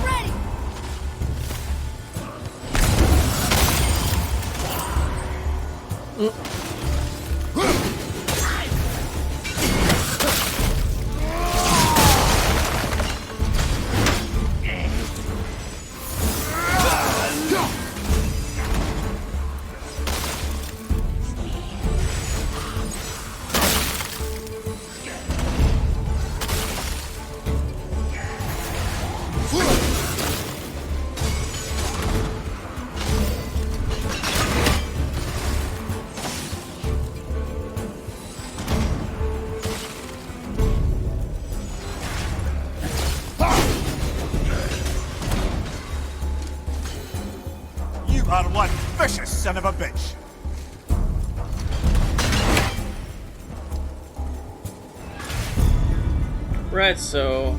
Ready! You are one vicious son of a bitch. Right, so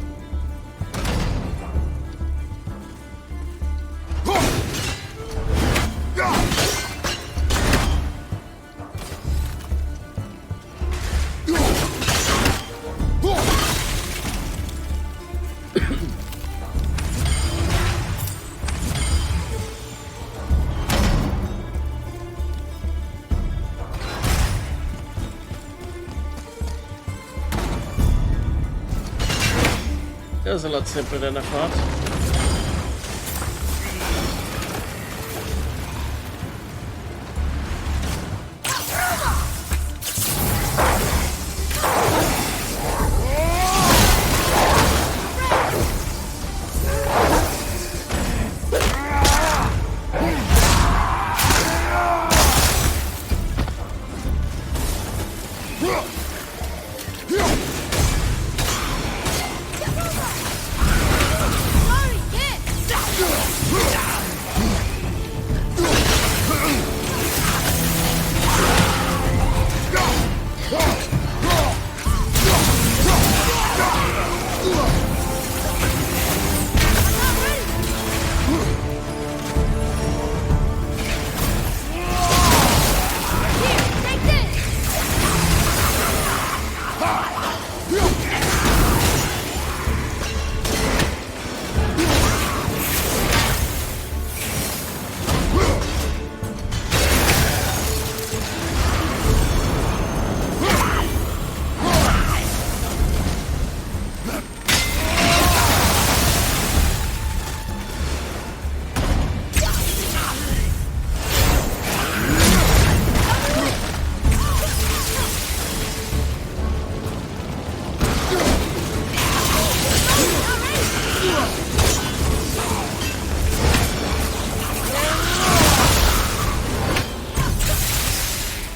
that was a lot simpler than I thought.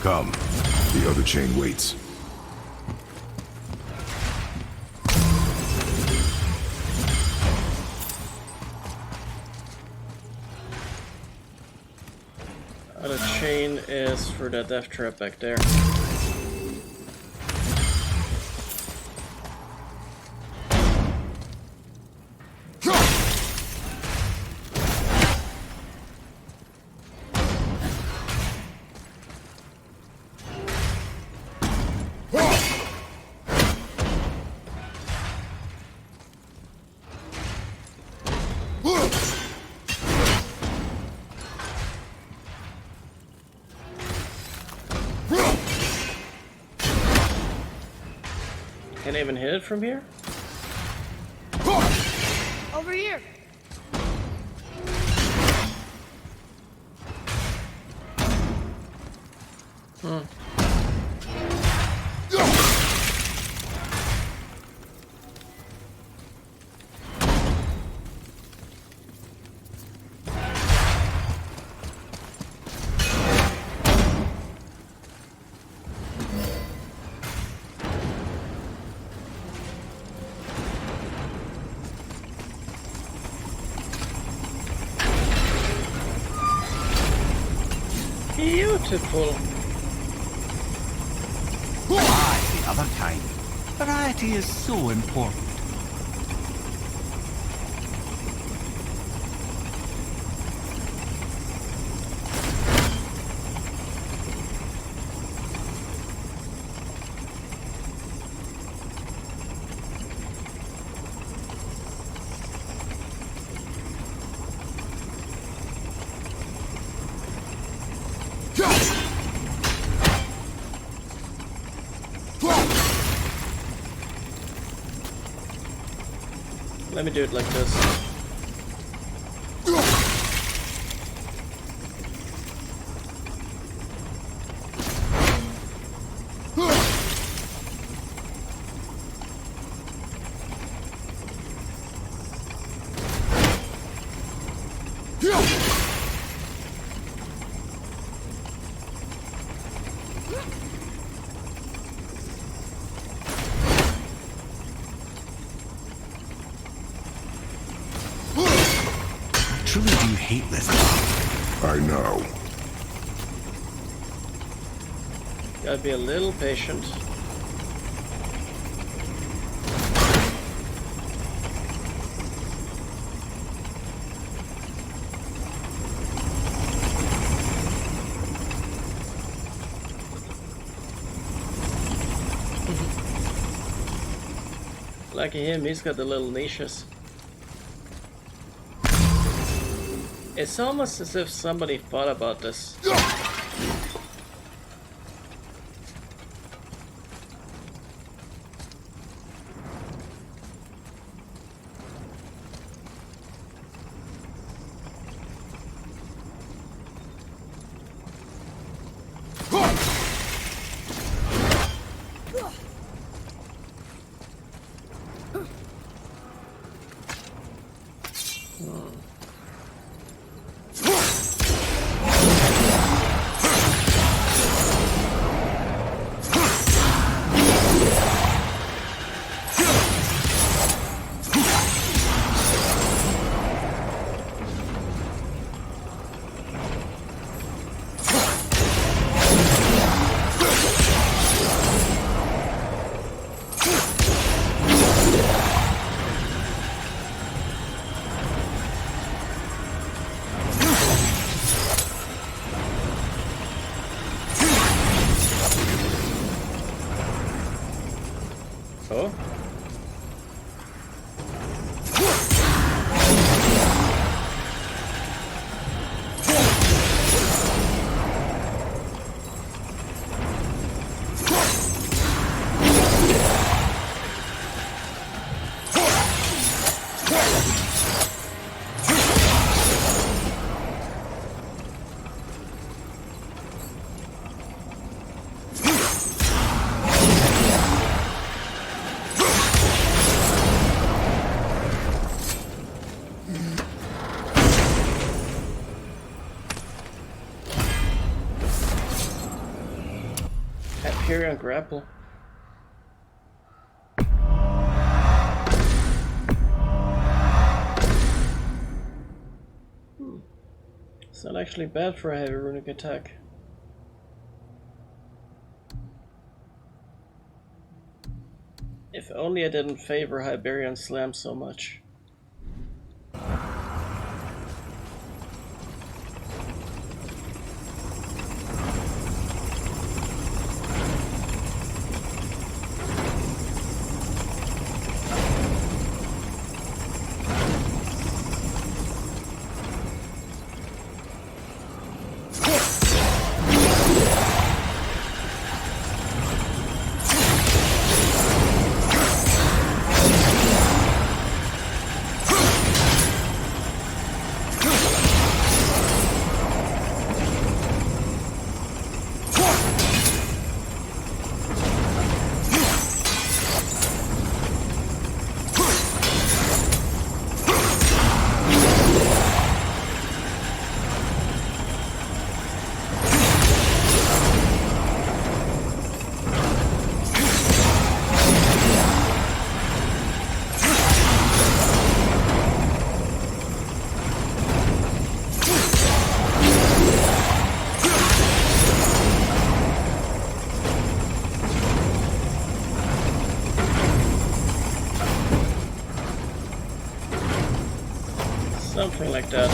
Come. The other chain waits. The chain is for that death trap back there. Can't even hit it from here? Over here. Beautiful. Ah, the other kind. Variety is so important. Let me do it like this. Truly do hate this. I know. Gotta be a little patient. Lucky him, he's got the little niches. It's almost as if somebody thought about this. Oh? Hyperion grapple. It's not actually bad for a heavy runic attack. If only I didn't favor Hyperion Slam so much. Something like that.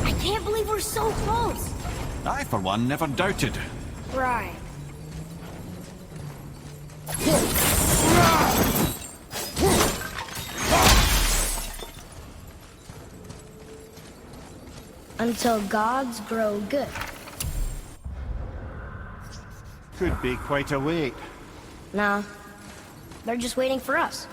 I can't believe we're so close. I, for one, never doubted. Right. Until gods grow good. Could be quite a wait. Nah, they're just waiting for us.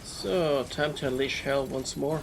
So, time to unleash hell once more.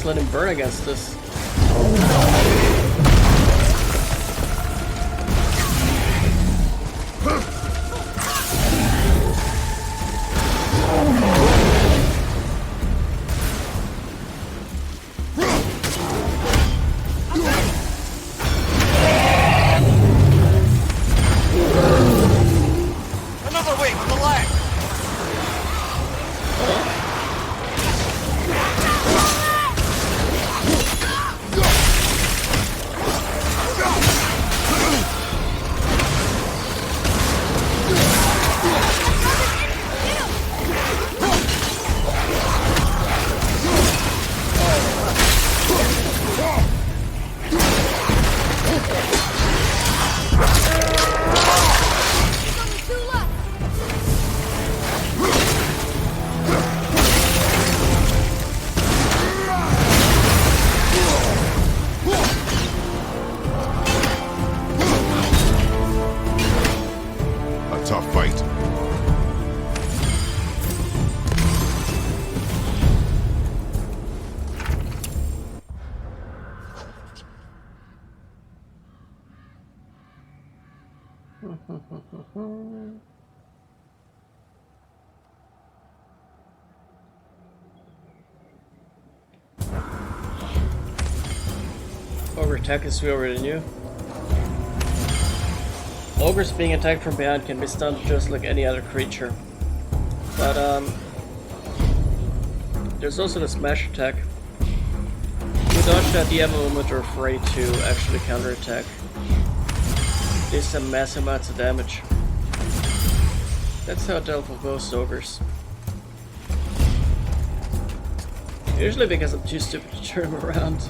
just let him burn against this. Another way with the leg! A tough fight. Ogre attack is we already knew. Ogres being attacked from behind can be stunned just like any other creature. But there's also the smash attack. You dodge that the moment you're afraid to actually counterattack. This some massive amounts of damage. That's how I dealt with most ogres. Usually because I'm too stupid to turn them around.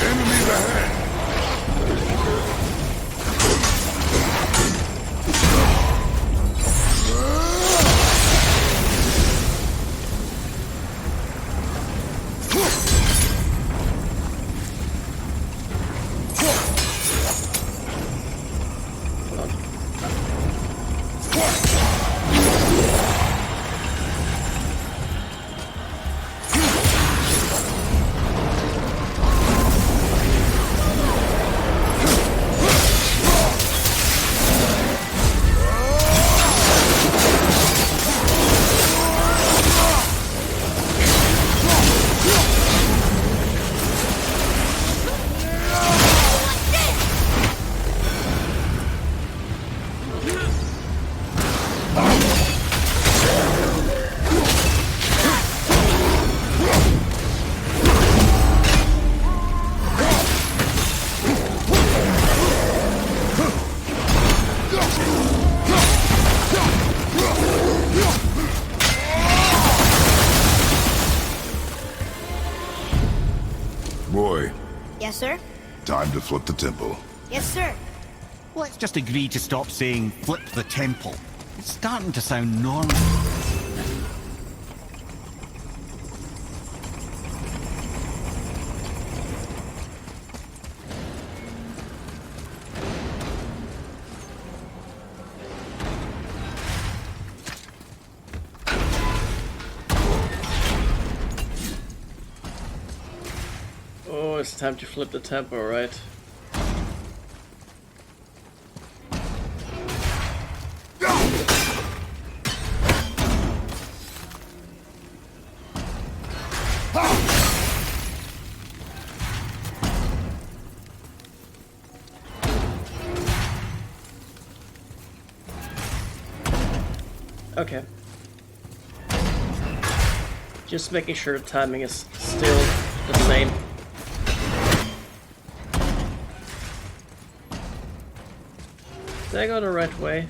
Enemies ahead! Boy, Yes, sir? time to flip the temple. Yes, sir. Let's just agree to stop saying flip the temple. It's starting to sound normal. Oh, it's time to flip the tempo, right? Okay. Just making sure the timing is still the same. Did I go the right way?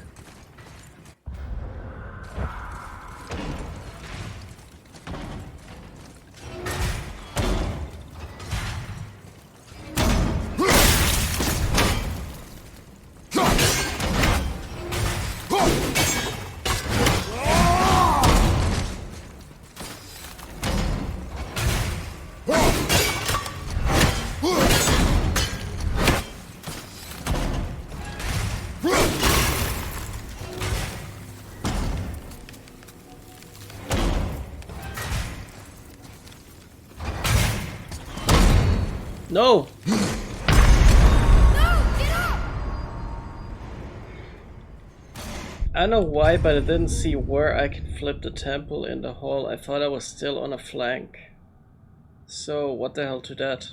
No! No! Get up! I don't know why, but I didn't see where I can flip the temple in the hall. I thought I was still on a flank. So, what the hell to that?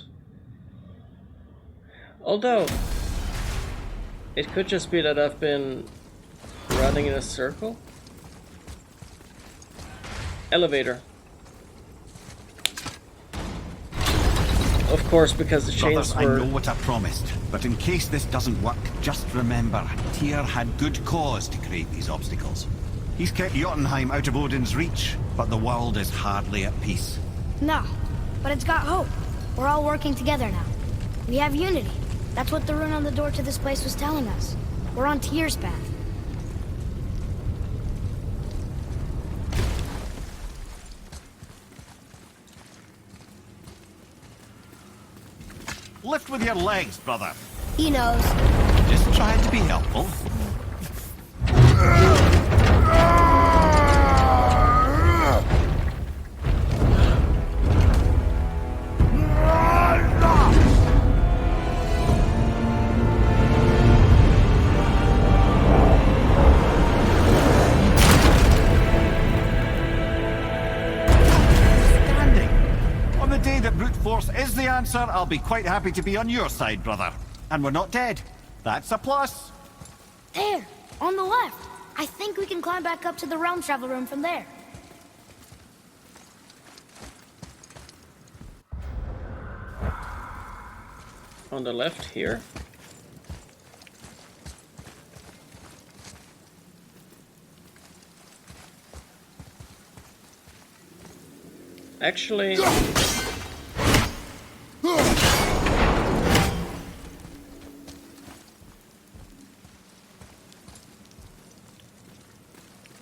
Although, it could just be that I've been running in a circle. Elevator. Of course, because the chains Brothers, were... I know what I promised, but in case this doesn't work, just remember, Tyr had good cause to create these obstacles. He's kept Jotunheim out of Odin's reach, but the world is hardly at peace. No, but it's got hope. We're all working together now. We have unity. That's what the rune on the door to this place was telling us. We're on Tyr's path. Lift with your legs, brother. He knows. Just trying to be helpful. On the day that brute force is the answer, I'll be quite happy to be on your side, brother. And we're not dead. That's a plus. There, on the left. I think we can climb back up to the realm travel room from there. On the left here. Actually...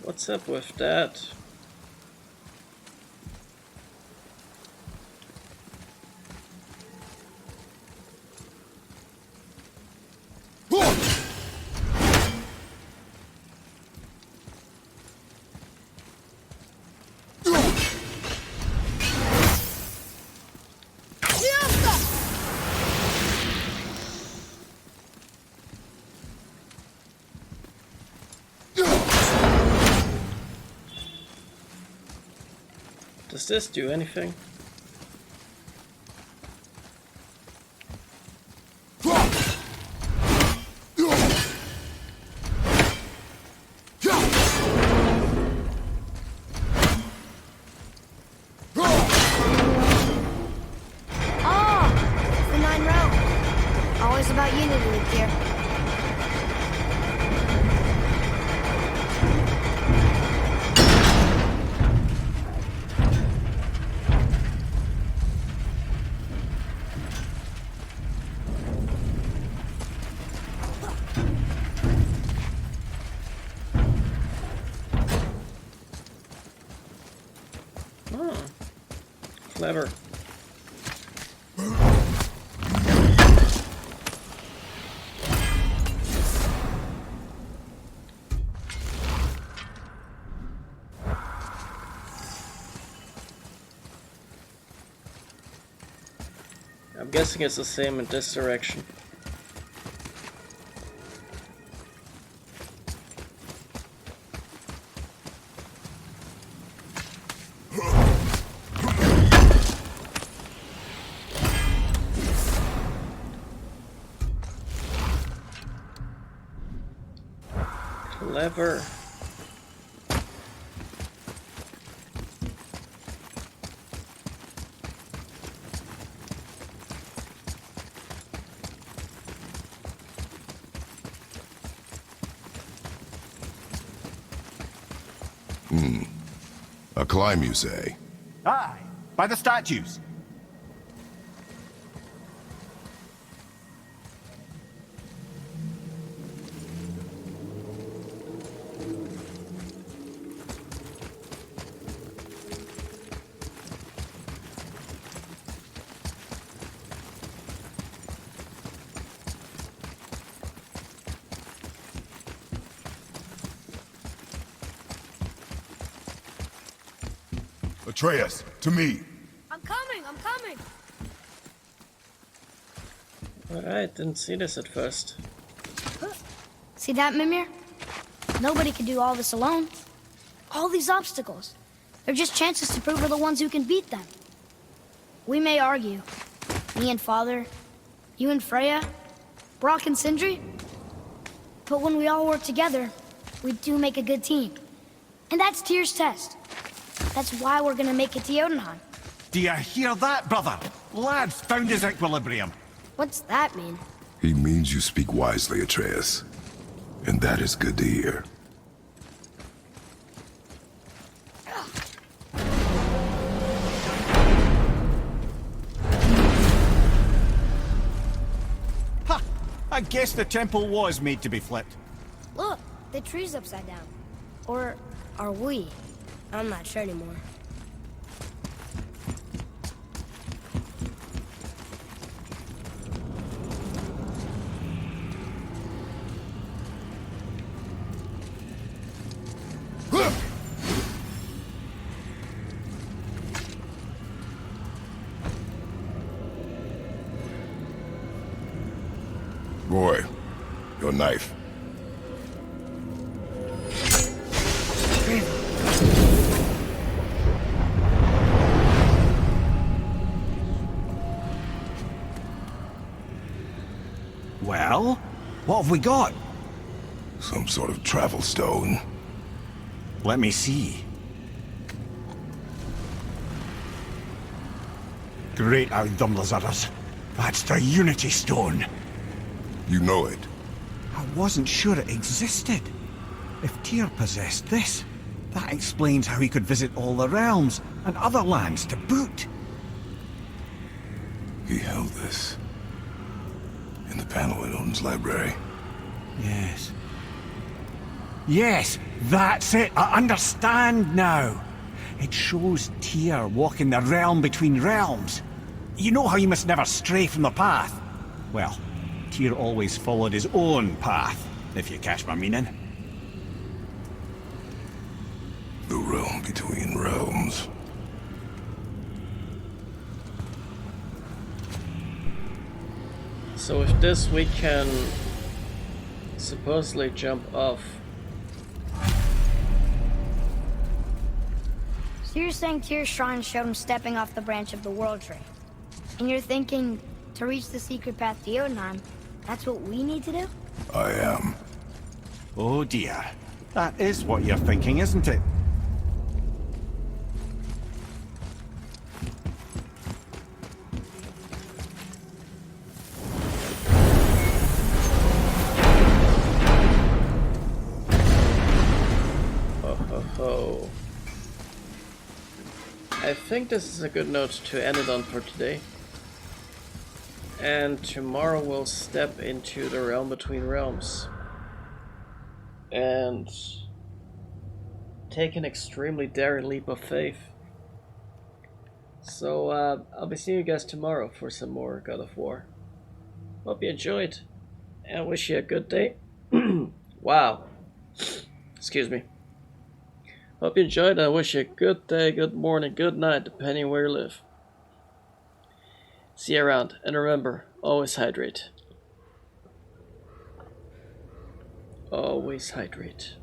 What's up with that? Does this do anything? Oh, the Nine Realms. Always about unity with Tyr. Clever. I'm guessing it's the same in this direction. Clever. A climb, you say? Aye, by the statues. Atreus, to me. I'm coming, I'm coming. Alright, didn't see this at first. See that, Mimir? Nobody can do all this alone. All these obstacles. They're just chances to prove we're the ones who can beat them. We may argue. Me and Father, you and Freya, Brock and Sindri. But when we all work together, we do make a good team. And that's Tyr's test. That's why we're gonna make it to Jotunheim. Do you hear that, brother? Lad's found his equilibrium. What's that mean? He means you speak wisely, Atreus. And that is good to hear. Ha! I guess the temple was made to be flipped. Look, the tree's upside down. Or are we? I'm not sure anymore. Boy, your knife. Well, what have we got? Some sort of travel stone. Let me see. Great Aldumlazaras. That's the Unity Stone. You know it. I wasn't sure it existed. If Tyr possessed this, that explains how he could visit all the realms and other lands to boot. He held this. In the panel in Odin's library. Yes. Yes, that's it. I understand now. It shows Tyr walking the realm between realms. You know how you must never stray from the path? Well, Tyr always followed his own path, if you catch my meaning. The realm between realms. So with this we can supposedly jump off. So you're saying Tyr's shrine showed him stepping off the branch of the World Tree. And you're thinking, to reach the secret path to Jotunheim, that's what we need to do? I am. Oh dear. That is what you're thinking, isn't it? Oh. I think this is a good note to end it on for today. And tomorrow we'll step into the realm between realms. And take an extremely daring leap of faith. So I'll be seeing you guys tomorrow for some more God of War. Hope you enjoyed. And wish you a good day. Wow. Excuse me. Hope you enjoyed. I wish you a good day, good morning, good night, depending where you live. See you around, and remember, always hydrate. Always hydrate.